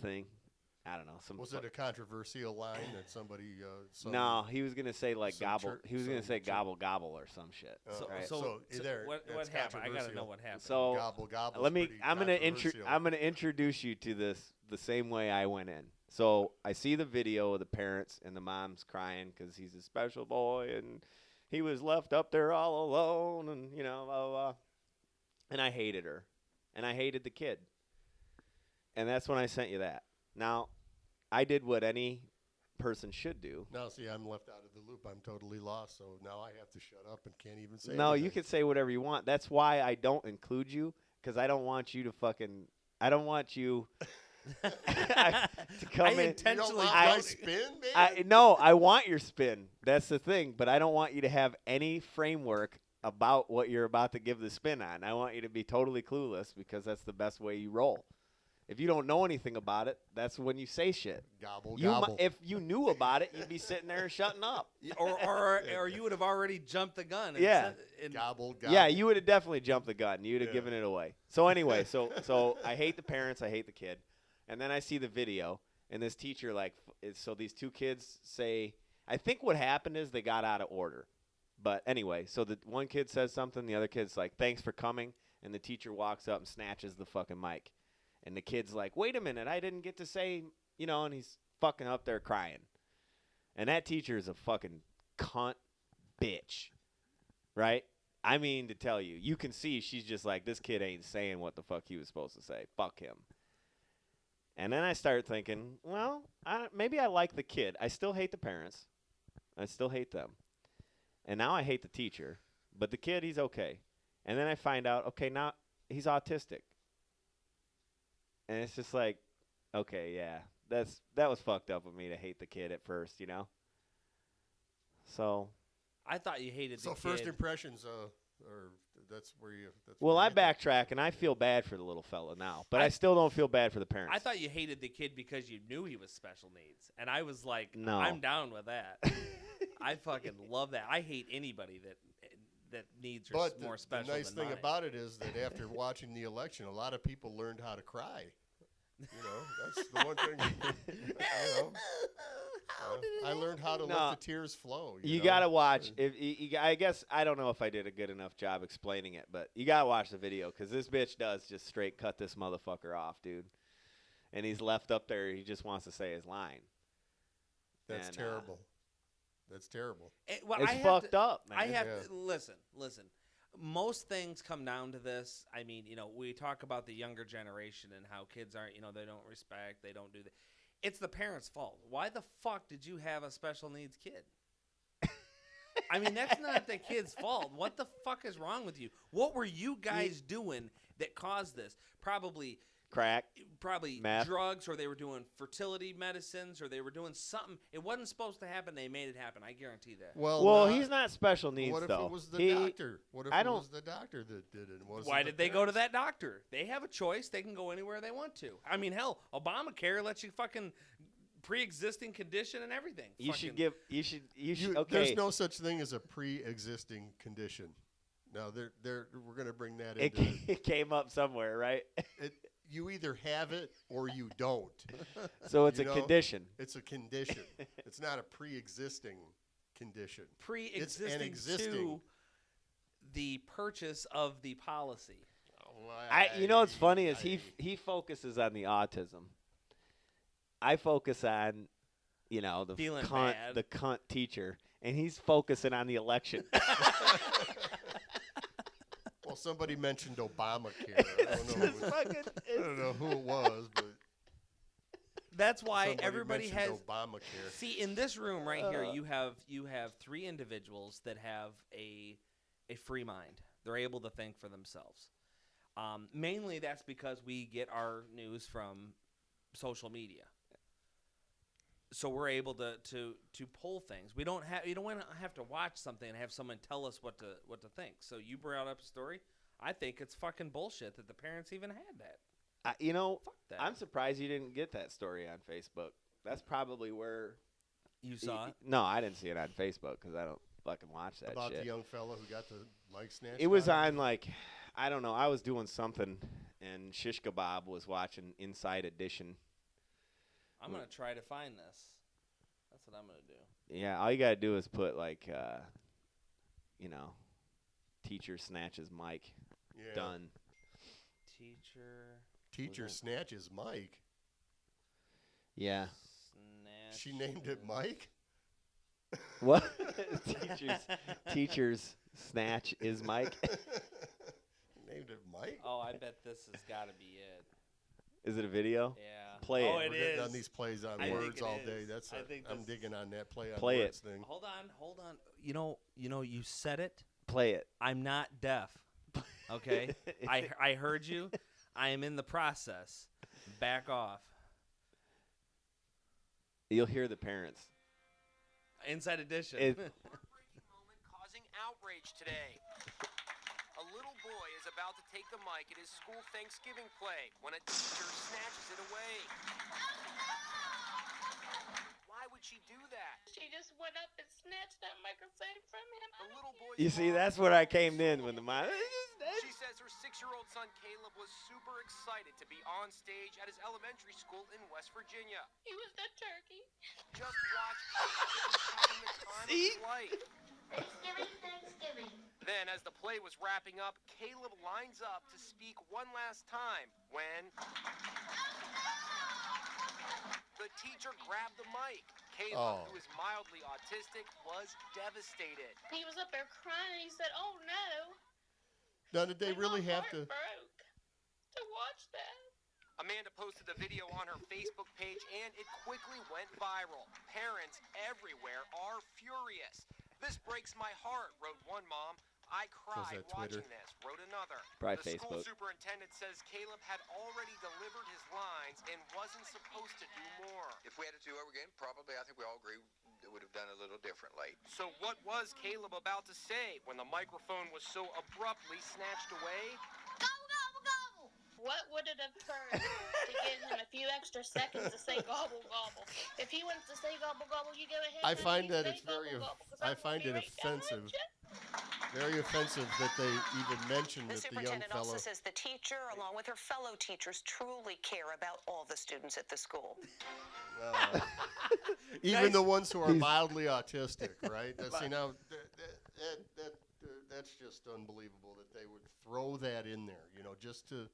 thing. I don't know. Was it a controversial line that somebody? No, he was gonna say like some gobble. church- He was gonna some say church- gobble gobble or some shit. right? So there, what that's happened? I gotta know controversial. what happened. So Gobble gobble. I'm gonna introduce you to this the same way I went in. So I see the video of the parents and the mom's crying because he's a special boy and he was left up there all alone and blah, blah, blah. And I hated her and I hated the kid. And that's when I sent you that. Now, I did what any person should do. Now, see, I'm left out of the loop. I'm totally lost. So now I have to shut up and can't even say. No, anything. you can say whatever you want. That's why I don't include you because I don't want you to I don't want you to come I in. You intentionally don't want I- my spin, man. No, I want your spin. That's the thing. But I don't want you to have any framework about what you're about to give the spin on. I want you to be totally clueless because that's the best way you roll. If you don't know anything about it, that's when you say shit. Gobble You gobble. if you knew about it, you'd be sitting there shutting up. or you would have already jumped the gun. And Yeah. Gobble gobble. Yeah, you would have definitely jumped the gun. You'd have Yeah. given it away. So anyway, so I hate the parents, I hate the kid. And then I see the video, and this teacher so these two kids say, I think what happened is they got out of order. But anyway, so the one kid says something, the other kid's like, "Thanks for coming," and the teacher walks up and snatches the fucking mic. And the kid's like, "Wait a minute, I didn't get to say," and he's fucking up there crying. And that teacher is a fucking cunt bitch. Right? I mean to tell you, you can see she's just like, this kid ain't saying what the fuck he was supposed to say. Fuck him. And then I start thinking, well, maybe I like the kid. I still hate the parents. I still hate them. And now I hate the teacher. But the kid, he's okay. And then I find out, okay, now he's autistic. And it's just like, okay, yeah, that was fucked up of me to hate the kid at first, So. I thought you hated So the first kid. impressions, or that's where you. That's Well, where I you think- backtrack, and I feel bad for the little fella now, but I still don't feel bad for the parents. I thought you hated the kid because you knew he was special needs, and I was like, No. I'm down with that. I fucking love that. I hate anybody that needs or But more the special nice than thing mine. about it is that after watching the election, a lot of people learned how to cry. That's the one thing. I learned how to No. let the tears flow. You gotta watch. I guess I don't know if I did a good enough job explaining it, but you gotta watch the video because this bitch does just straight cut this motherfucker off, dude. and he's left up there. He just wants to say his line. That's And, terrible. That's terrible. It's fucked up, man. I have Yeah. to listen. Most things come down to this. I mean, we talk about the younger generation and how kids aren't, they don't respect, they don't do that. It's the parents' fault. Why the fuck did you have a special needs kid? I mean, that's not the kid's fault. What the fuck is wrong with you? What were you guys doing that caused this? Probably Crack. Meth. drugs, or they were doing fertility medicines, or they were doing something. It wasn't supposed to happen. They made it happen. I guarantee that. Well, he's not special needs, what if though. it was the doctor? What if I it don't- was the doctor that did it? Why did they go to that doctor? They have a choice. They can go anywhere they want to. I mean, hell, Obamacare lets you fucking pre-existing condition and everything. You Fucking- should give. You should. Okay. There's no such thing as a pre-existing condition. Now, we're going to bring that into It came up somewhere, right? it. You either have it or you don't. So it's You a know? condition. It's a condition. It's not a pre-existing condition. pre-existing existing. to the purchase of the policy. You know what's funny is he focuses on the autism. I focus on, the Feeling cunt, bad. the cunt teacher, and he's focusing on the election. Well, somebody mentioned Obamacare. I don't know who it was, but That's why somebody everybody has. mentioned Obamacare. See, in this room right here, you have three individuals that have a free mind. They're able to think for themselves. Mainly, that's because we get our news from social media. So we're able to pull things. We don't have. You don't want to have to watch something and have someone tell us what to think. So you brought up a story. I think it's fucking bullshit that the parents even had that. Fuck that. I'm surprised you didn't get that story on Facebook. That's probably where You saw it? No, I didn't see it on Facebook because I don't fucking watch that About shit. the young fella who got the mic snatched. It was out of on I don't know. I was doing something, and Shish Kebab was watching Inside Edition. I'm gonna try to find this. That's what I'm gonna do. Yeah, all you gotta do is put teacher snatches mic. Yeah. Done. Teacher snatches Mike. Yeah. Snatch. She named it Mike. What? teachers snatch is Mike. Named it Mike. Oh, I bet this has got to be it. Is it a video? Yeah. Play oh, it. it We're getting is. on these plays on I think words it all is. day. That's I think I'm this- digging on that play on Play it. words thing. Hold on. You said it. Play it. I'm not deaf. Okay. I heard you. I am in the process. Back off. You'll hear the parents. Inside edition. Heartbreaking moment causing outrage today. A little boy is about to take the mic at his school Thanksgiving play when a teacher snatches it away. Why would she do that? She just went up and snatched that microphone from him. The little boy's You see, mom- that's where I came in when the mom. She says her 6-year-old son Caleb was super excited to be on stage at his elementary school in West Virginia. He was the turkey. Just watch Caleb. He's having the time of his life. Thanksgiving. Then, as the play was wrapping up, Caleb lines up to speak one last time when the teacher grabbed the mic. Caleb, who is mildly autistic, was devastated. He was up there crying and he said, "Oh no." Now, did they And really my have heart to? broke to watch that. Amanda posted the video on her Facebook page, and it quickly went viral. Parents everywhere are furious. "This breaks my heart," wrote one mom. "I cried that Twitter? watching this," wrote another. Probably The school Facebook. superintendent says Caleb had already delivered his lines and wasn't supposed to do more. If we had to do it again, probably, I think we all agree, it would have done a little differently. So what was Caleb about to say when the microphone was so abruptly snatched away? What would it have turned to give him a few extra seconds to say gobble gobble? If he wants to say gobble gobble, you go ahead. I honey, find you that say it's very. gobble, gobble, 'cause I I'm find gonna it be right down offensive. with you. Very offensive that they even mentioned The that the young superintendent fellow. also says the teacher, along with her fellow teachers, truly care about all the students at the school. Even the ones who are mildly autistic, right? See, now that's just unbelievable that they would throw that in there, just to.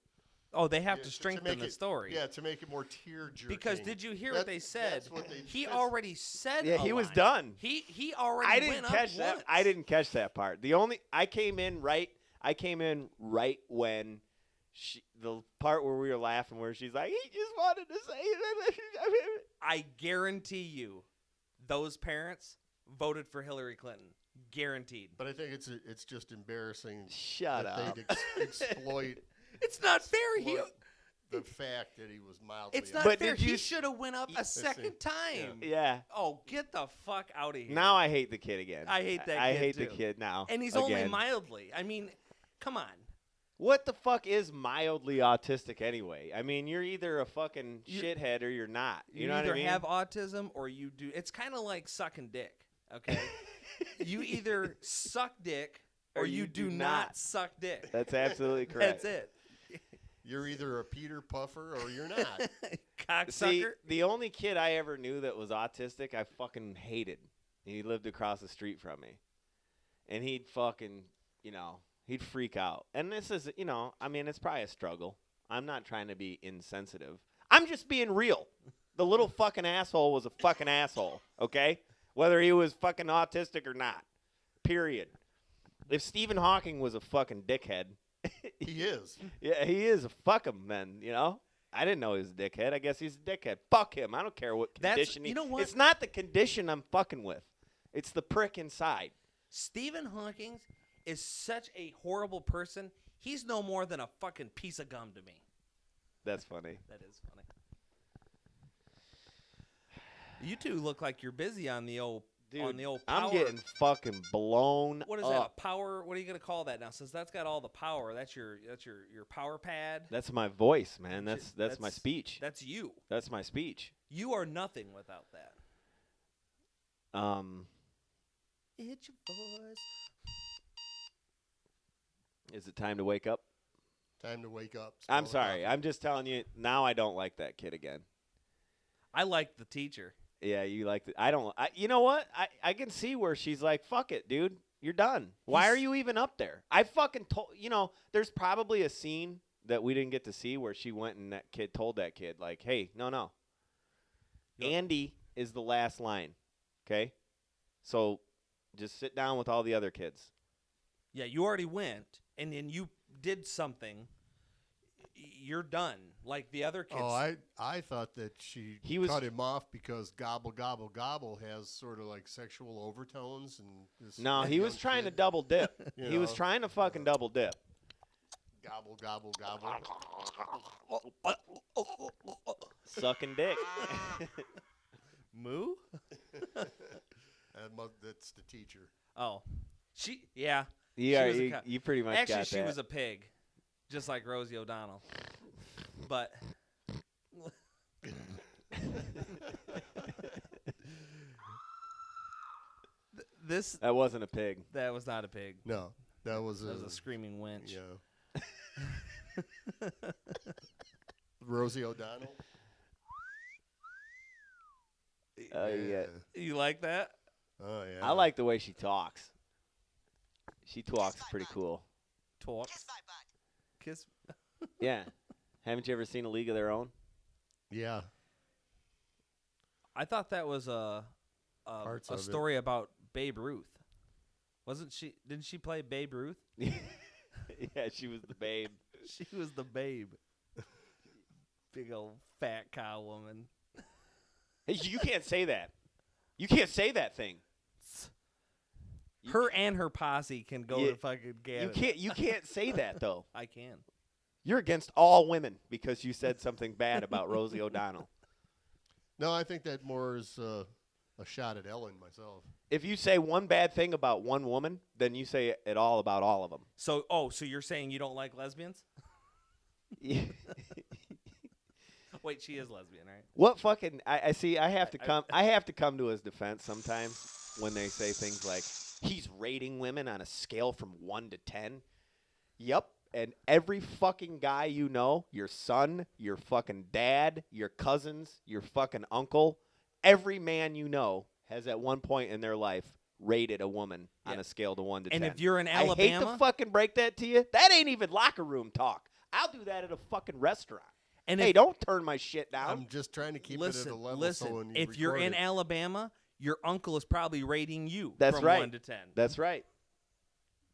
Oh, they have Yeah, to to strengthen make the it- story. Yeah, to make it more tear-jerking. Because did you hear what they said? That's what they, He that's- already said. Yeah, a he was line. done. He already I didn't went catch up that. once. I didn't catch that part. I came in right when the part where we were laughing, where she's like, he just wanted to say. I guarantee you, those parents voted for Hillary Clinton. Guaranteed. But I think it's just embarrassing. Shut that up. They'd exploit It's not fair. the fact that he was mildly. It's not But fair. did you He s- should have went up a second time. Yeah. Oh, get the fuck out of here. Now I hate the kid again. I hate that I kid, hate the too. kid now. And he's again. only mildly. I mean, come on. What the fuck is mildly autistic anyway? I mean, you're either a fucking shithead or you're not. You know either what I mean? have autism or you do. It's kind of like sucking dick. Okay. You either suck dick or you do not suck dick. That's absolutely correct. That's it. You're either a Peter Puffer or you're not. Cocksucker. See, the only kid I ever knew that was autistic, I fucking hated. He lived across the street from me. And he'd fucking, he'd freak out. And this is, I mean, it's probably a struggle. I'm not trying to be insensitive. I'm just being real. The little fucking asshole was a fucking asshole, okay? Whether he was fucking autistic or not. Period. If Stephen Hawking was a fucking dickhead. He is. Yeah, he is. Fuck him, then, I didn't know he was a dickhead. I guess he's a dickhead. Fuck him. I don't care what condition you know what? It's not the condition I'm fucking with. It's the prick inside. Stephen Hawking is such a horrible person. He's no more than a fucking piece of gum to me. That's funny. That is funny. You two look like you're busy on the old Dude, power. I'm getting fucking blown What is up. that? A power? What are you gonna call that now? Since that's got all the power, that's your power pad. That's my voice, man. That's my speech. That's you. That's my speech. You are nothing without that. It's your voice. Is it time to wake up? Time to wake up. I'm smell the sorry. coffee. I'm just telling you, now I don't like that kid again. I like the teacher. Yeah, you like I don't. You know what? I can see where she's like, fuck it, dude. You're done. Why are you even up there? I fucking told, there's probably a scene that we didn't get to see where she went and that kid told that kid, like, hey, no. Yep. Andy is the last line, okay? So just sit down with all the other kids. Yeah, you already went, and then you did something. You're done. Like the other kids. Oh, I thought that He was- cut him off because gobble gobble gobble has sort of like sexual overtones and this. No, he was young trying to kid, double dip. you He was know, trying to fucking double dip. gobble gobble gobble. Sucking dick. Moo? That's the teacher. Oh, she. Yeah. Yeah, She was a you pretty much Actually, got she that. was a pig, just like Rosie O'Donnell. But this That wasn't a pig. that was not a pig. No, that was That was a screaming winch. Yeah. Rosie O'Donnell. Yeah. You like that? Oh yeah. I like the way she talks. She talks pretty cool. Talks. Kiss. Yeah. Haven't you ever seen A League of Their Own? Yeah. I thought that was a Parts of it. story about Babe Ruth. Wasn't she? Didn't she play Babe Ruth? Yeah, she was the babe. She was the babe. Big old fat cow woman. Hey, you can't say that. You can't say that thing. Her and her posse can go Yeah, to fucking Canada. You can't say that though. I can. You're against all women because you said something bad about Rosie O'Donnell. No, I think that more is a shot at Ellen myself. If you say one bad thing about one woman, then you say it all about all of them. So, so you're saying you don't like lesbians? Wait, she is lesbian, right? What fucking I see. I have to come to his defense sometimes when they say things like he's rating women on a scale from 1 to 10. Yep. And every fucking guy you know, your son, your fucking dad, your cousins, your fucking uncle, every man you know has at one point in their life rated a woman on Yeah. a scale to 1 to And 10. if you're in I hate Alabama, to fucking break that to you. That ain't even locker room talk. I'll do that at a fucking restaurant. And hey, don't turn my shit down. I'm just trying to keep listen, it at a level listen. so when you If you're record in it- Alabama, your uncle is probably rating you That's from right. 1 to 10. That's right.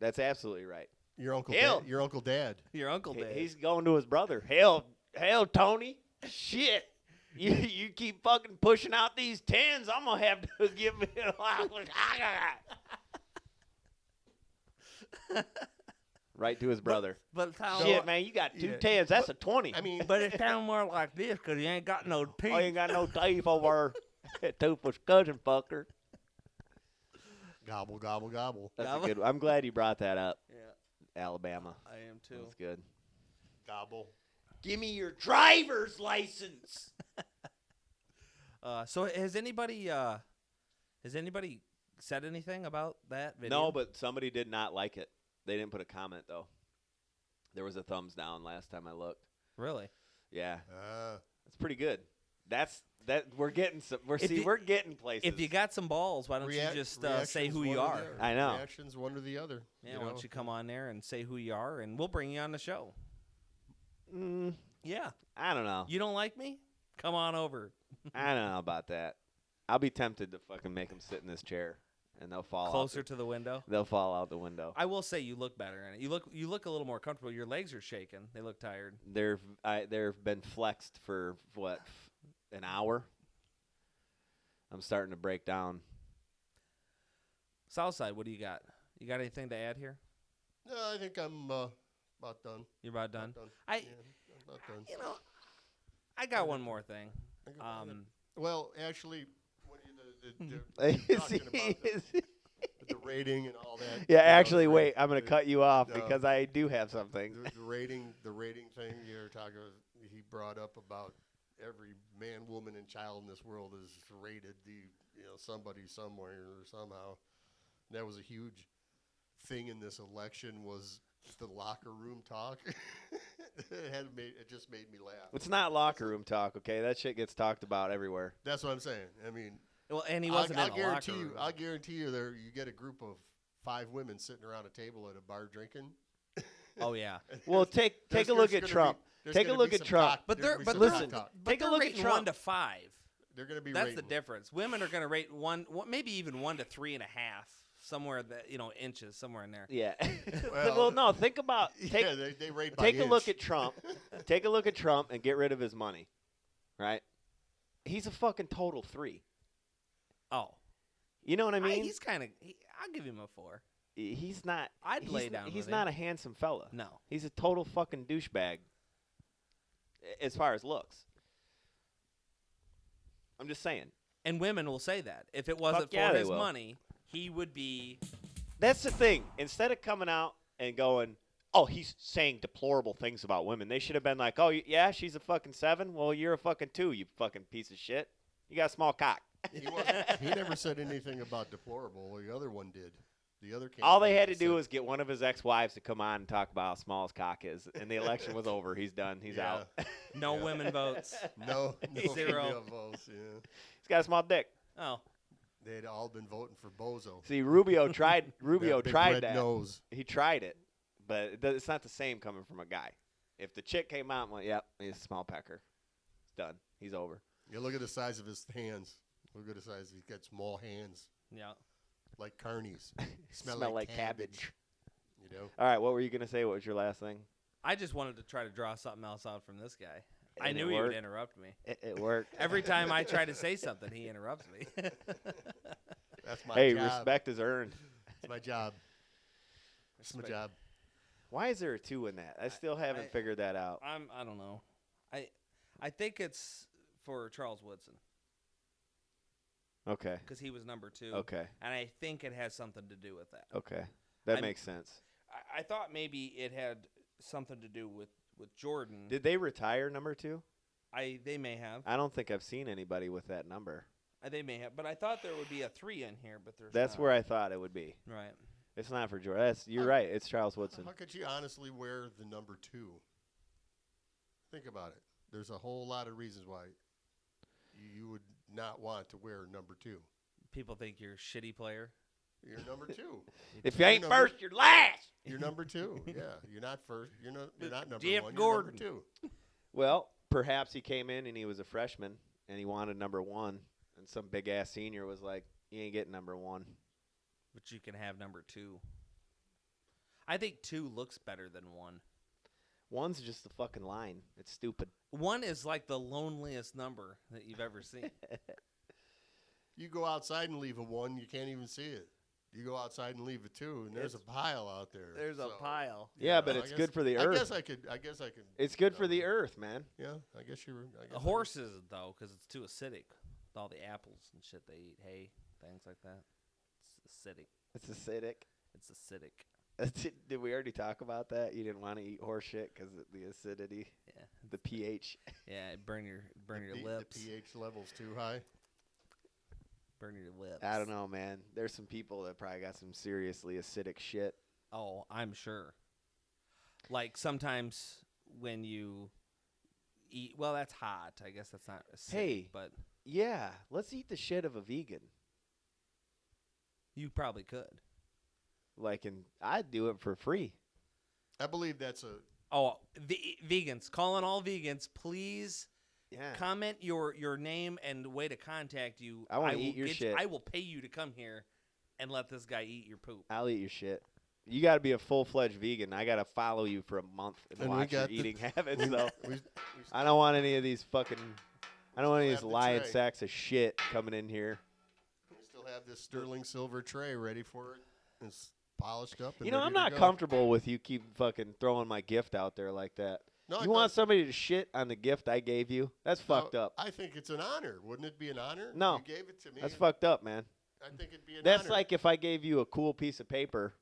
That's absolutely right. your uncle, Hell. your uncle Dad. Your uncle did. He's going to his brother. Hell, Tony. Shit. You keep fucking pushing out these 10s. I'm going to have to give me right to his brother. But it sounds Shit, man, you got 2 Yeah. 10s. That's a 20. I mean, But it sounds more like this because you ain't got no teeth. I ain't got no teeth over that toothless cousin fucker. gobble, gobble, gobble. That's Gobble. a good one. I'm glad you brought that up, Yeah, Alabama. I am too. That's good. Gobble. Give me your driver's license. So has anybody said anything about that video? No, but somebody did not like it. They didn't put a comment, though. There was a thumbs down last time I looked. Really? Yeah. That's pretty good. We're getting some. We're getting places. If you got some balls, why don't you just say reactions who one you or are? the other. I know. Reactions one or the other. Yeah, why don't you come on there and say who you are, and we'll bring you on the show. Yeah. I don't know. You don't like me? Come on over. I don't know about that. I'll be tempted to fucking make them sit in this chair, and they'll fall Closer out to the window. They'll fall out the window. I will say you look better in it. You look a little more comfortable. Your legs are shaking. They look tired. They've been flexed for what, an hour. I'm starting to break down. Southside, what do you got? You got anything to add here? No, I think I'm about done. You're about done. Done. I, Yeah, I'm about done. you know, I got one more thing. I got one. Well, actually, when you're Is talking he- about is he- the rating and all that. Yeah, you know, actually, the wait. I'm going to the- cut you off no. because I do have something. The rating thing you're talking about, he brought up about every man, woman, and child in this world is rated somebody somewhere or somehow. And that was a huge thing in this election was the locker room talk. It just made me laugh. It's not locker room talk, okay? That shit gets talked about everywhere. That's what I'm saying. I mean, Well, and he wasn't I'll in a guarantee locker you. room. I'll guarantee you, you get a group of 5 women sitting around a table at a bar drinking. Oh yeah. Well, take a look at Trump. Take a look at Trump. But they're listen, but take a they're look at rating Trump. 1 to 5. They're going to be. That's rating. the difference. Women are going to rate maybe even 1 to 3.5, somewhere that inches, somewhere in there. Yeah. Well, well, no. Think about. Yeah, they rate by Take a look inch. at Trump. Take a look at Trump and get rid of his money. Right? He's a fucking total 3. Oh, You know what I mean? he's kind of. I'll give him a 4. He's not. I'd he's, lay down He's with not him. a handsome fella. No. He's a total fucking douchebag. As far as looks. I'm just saying. And women will say that if it wasn't Fuck yeah, for they his will. money, he would be. That's the thing. Instead of coming out and going, oh, he's saying deplorable things about women, they should have been like, oh, yeah, she's a fucking 7? Well, you're a fucking 2, you fucking piece of shit. You got a small cock. He never said anything about deplorable. The other one did. The other All they had to candidate do said- was get one of his ex-wives to come on and talk about how small his cock is, and the election was over. He's done. He's Yeah. out. No women votes. No, no 0. female votes. Yeah, He's got a small dick. Oh, they'd all been voting for Bozo. See, Rubio tried. Rubio That big tried red that. Nose. He tried it, but it's not the same coming from a guy. If the chick came out and went, yep, he's a small pecker. It's done. He's over. You look at the size of his hands. Look at the size. He's got small hands, yeah. like carnies. Smell like cabbage. You know. All right, what were you gonna say? What was your last thing? I just wanted to try to draw something else out from this guy. I And it knew he would worked. interrupt me. It worked. Every time I try to say something, he interrupts me. That's my Hey, job. respect is earned. It's my job. It's my Respect. job. Why is there a 2 in that? I still haven't figured that out. I don't know. I think it's for Charles Woodson Okay. because he was number 2. Okay. And I think it has something to do with that. Okay. That I'm- makes sense. I thought maybe it had something to do with Jordan. Did they retire number 2? They may have. I don't think I've seen anybody with that number. They may have. But I thought there would be a 3 in here, but there's That's not. where I thought it would be. Right. It's not for Jordan. You're right. It's Charles Woodson. How could you honestly wear the number 2? Think about it. There's a whole lot of reasons why you would not want to wear number 2. People think you're a shitty player. You're number 2. If you ain't number- first, you're last. You're number 2. Yeah, you're not first. You're not number Jeff 1. Gordon. You're number 2. Well, perhaps he came in and he was a freshman and he wanted number 1, and some big ass senior was like, "You ain't getting number 1." But you can have number 2. I think 2 looks better than 1. 1's just a fucking line. It's stupid. 1 is like the loneliest number that you've ever seen. You go outside and leave a 1, you can't even see it. You go outside and leave a 2, and there's a pile out there. There's a pile. Yeah, but it's good for the earth. I guess I could. It's good for the earth, man. Yeah, I guess you're. A horse isn't, though, because it's too acidic. With all the apples and shit they eat, hay, things like that. It's acidic. It's acidic. It's acidic. Did we already talk about that? You didn't want to eat horse shit because of the acidity, Yeah. the pH. Yeah, burn your lips. The pH level's too high. Burn your lips. I don't know, man. There's some people that probably got some seriously acidic shit. Oh, I'm sure. Like sometimes when you eat, well, that's hot. I guess that's not acidic, Hey. but Yeah, let's eat the shit of a vegan. you probably could. Like, and I'd do it for free. I believe that's a. Oh, vegans, calling all vegans, please Yeah. comment your name and way to contact you. I wanna will eat your get shit. I will pay you to come here and let this guy eat your poop. I'll eat your shit. You got to be a full-fledged vegan. I got to follow you for a month and And we watch your got the- eating habits, though. We I don't want any of these fucking. I don't want any of Still these have the lying tray. sacks of shit coming in here. still have this sterling silver tray ready for it. It's polished up. And You know, ready I'm to not go. comfortable with you keep fucking throwing my gift out there like that. No, I You want thought- somebody to shit on the gift I gave you? That's fucked up. I think it's an honor. Wouldn't it be an honor? No. You gave it to me. That's fucked up, man. I think it'd be an That's honor. like if I gave you a cool piece of paper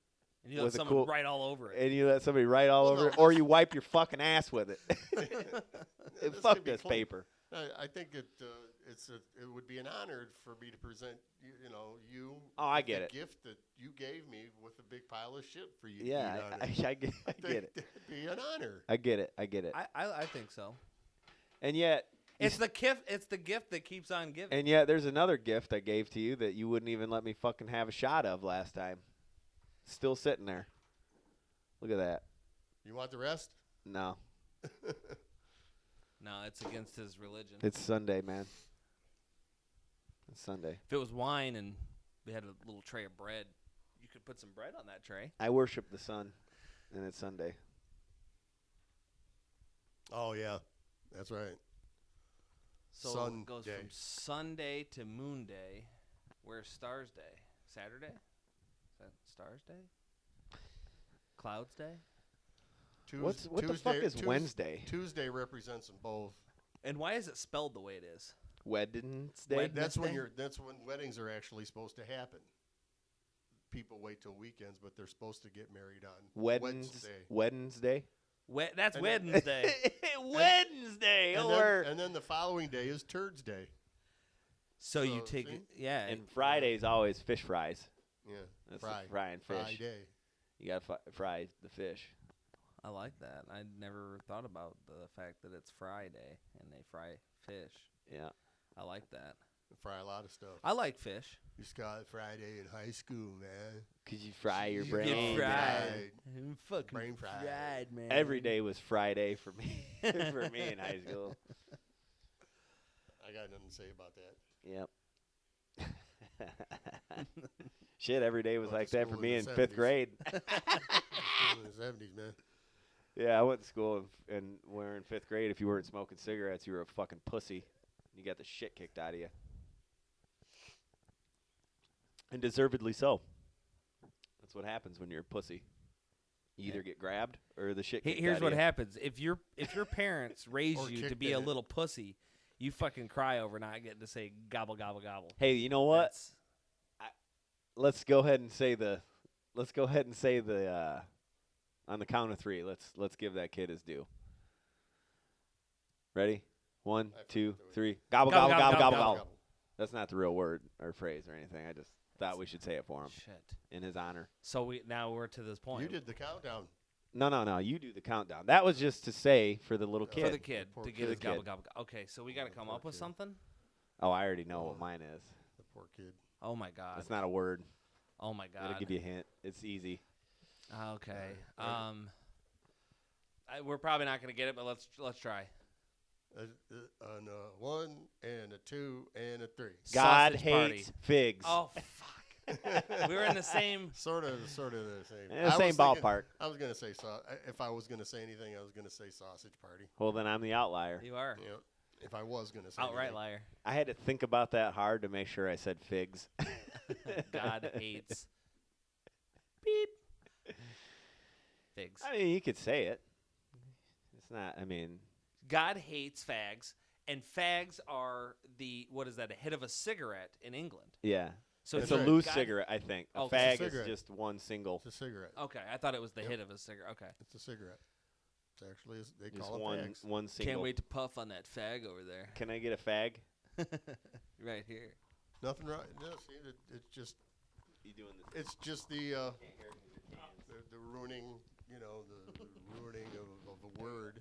And you let with a someone cool- write all over it. and you let somebody write all Well, over no, it, or you wipe your fucking ass with it. This Fuck could be this clean. paper. I think it would be an honor for me to present you. Oh, I with get the it. gift that you gave me with a big pile of shit for you. to Yeah, eat on I it. get, I think get it. That'd be an honor. I get it. I get it. I think so. And yet, It's the gift. It's the gift that keeps on giving. and yet, there's another gift I gave to you that you wouldn't even let me fucking have a shot of last time. Still sitting there. Look at that. You want the rest? No, No, it's against his religion. it's Sunday, man. It's Sunday. If it was wine and we had a little tray of bread, you could put some bread on that tray. I worship the sun, and it's Sunday. Oh yeah, that's right. So Sun it goes day. from Sunday to Moon Day. Where's Stars Day? Saturday? Is that Stars Day? Clouds Day? What the fuck is Wednesday? Tuesday represents them both. And why is it spelled the way it is? Wednesday. That's when Wednesday? that's when weddings are actually supposed to happen. People wait till weekends, but they're supposed to get married on Wednesday. Wednesday. That's And then- Wednesday. Wednesday. And then the following day is Turds Day. So you So, take see? it, yeah. And Friday's always fish fries. Yeah, That's fry, frying fish. Friday. You gotta fry the fish. I like that. I never thought about the fact that it's Friday and they fry fish. Yeah. I like that. Fry a lot of stuff. I like fish. You got Friday in high school, man. Cause you fry your You brain. get man. fried. I'm fucking Brain fried. man. Every day was Friday for me. For me in high school. I got nothing to say about that. Yep. Shit, every day was Went like to that for school me in in the 5th 70s. grade. School in the 70s, man. Yeah, I went to school and when we were in 5th grade, if you weren't smoking cigarettes, you were a fucking pussy. You got the shit kicked out of you. And deservedly so. That's what happens when you're a pussy. You either get grabbed or the shit kicked out Here's of what you. happens. If your parents raise Or you to kicked be in a it. little pussy, you fucking cry over not getting to say gobble gobble gobble. Hey, you know what? That's- Let's go ahead and say the on the count of 3. Let's give that kid his due. Ready? 1, forgot 2, the word. 3. Gobble Gobble, gobble gobble, gobble gobble, gobble. That's not the real word or phrase or anything. I just thought we should say it for him Shit. in his honor. So we're to this point. You did the countdown. No. You do the countdown. That was just to say for the little For kid. for the kid Poor to kid. get his The kid. gobble gobble. Okay, so we got to come poor up with kid. something. Oh, I already know what mine is. The poor kid. Oh my god. That's not a word. Oh my Gotta God. give you a hint. It's easy. Okay. Right. We're probably not gonna get it, but let's try. On a 1 and a 2 and a 3. God Sausage party. hates figs. Oh fuck. We were in the same. Sort of the same. In the same was thinking- ballpark. I was gonna say if I was gonna say anything, I was gonna say sausage party. Well, then I'm the outlier. You are You know, if I was gonna say outright anything. liar. I had to think about that hard to make sure I said figs. God hates. Beep. Figs. I mean, you could say it. It's not. I mean, God hates fags, and fags are what is that? A hit of a cigarette in England. yeah. So It's That's a right. loose God- cigarette, I think. A Oh, it's a fag is cigarette. just one single. It's a cigarette. Okay, I thought it was the Yep. hit of a cigarette. Okay. It's a cigarette. It's actually they Just call one, them fags. one single. Can't wait to puff on that fag over there. Can I get a fag? Right here. Nothing wrong. No, see, it's just You doing this? it's just the ruining, the ruining of a word,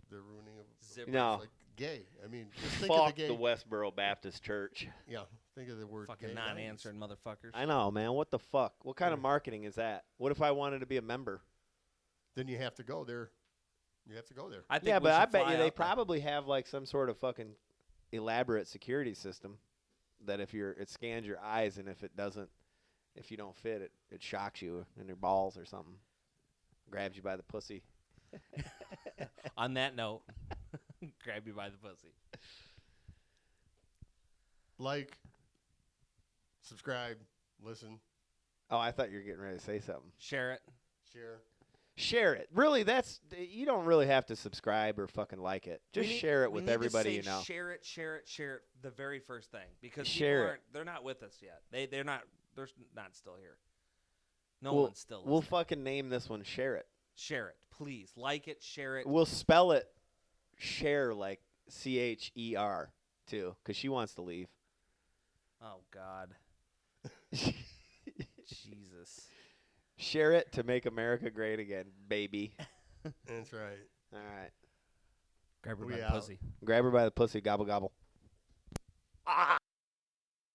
the ruining of Zipper. No. like gay. I mean, just think of Fuck the gay. the Westboro Baptist Church. Yeah, think of the word Fucking gay. non-answering motherfuckers. I know, man. What the fuck? What kind of marketing is that? What if I wanted to be a member? Then you have to go there. You have to go there. I think Yeah, we but I should bet fly you they out there. probably have like some sort of fucking elaborate security system that if it scans your eyes and if you don't fit, it shocks you in your balls or something, grabs you by the pussy. On that note, grab you by the pussy. Like, subscribe, listen, Oh, I thought you were getting ready to say something. Share it. share. Share it. Really, you don't really have to subscribe or fucking like it. Just share it We with need to everybody say you know. Share it. The very first thing, because Share people it. aren't. They're not with us yet. They're not still here. No We'll- one's still listening. We'll fucking name this one Share It. Share it, please. Like it. Share it. We'll spell it share like CHER too, because she wants to leave. Oh God. Jesus. Share it to make America great again, baby. That's right. All right. Grab her We by the out. pussy. Grab her by the pussy, gobble gobble.